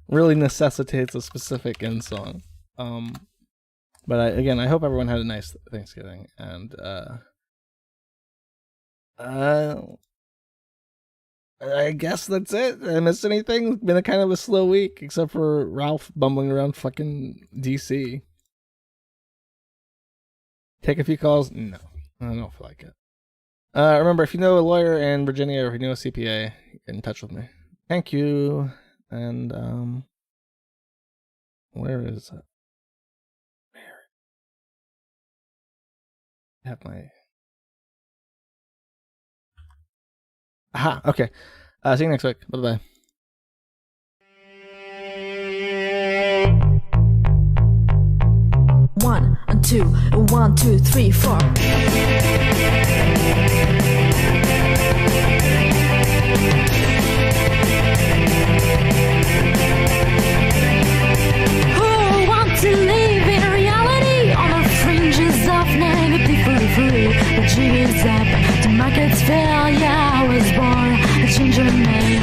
really necessitates a specific end song. But I hope everyone had a nice Thanksgiving, and I guess that's it. Did I miss anything? It's been a kind of a slow week, except for Ralph bumbling around fucking DC. Take a few calls? No, I don't feel like it. Remember, if you know a lawyer in Virginia or if you know a CPA, get in touch with me. Thank you. And where is it? I have my. Aha, okay. See you next week. Bye-bye. One and two, 1, 2, 3, 4. Who want to live in reality on the fringes of negative free? The jig is up, the market's fair. Yeah, I was born a ginger male.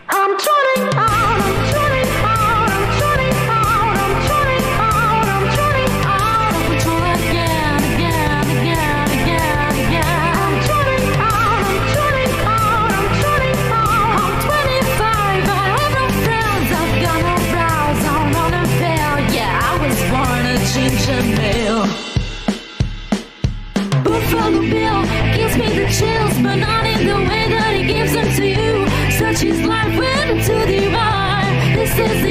I'm turning out, I'm turning out, I'm turning out, I'm turning out, I'm turning out of control again, again, again, again, again. I'm turning out, I'm turning out, I'm turning out. I'm 25, I have no friends, I've got no brows, I'm on a veil. Yeah, I was born a ginger male. Buffalo Bill gives me the chills, but not in the way that he gives them to you. Such is life into the eye. This is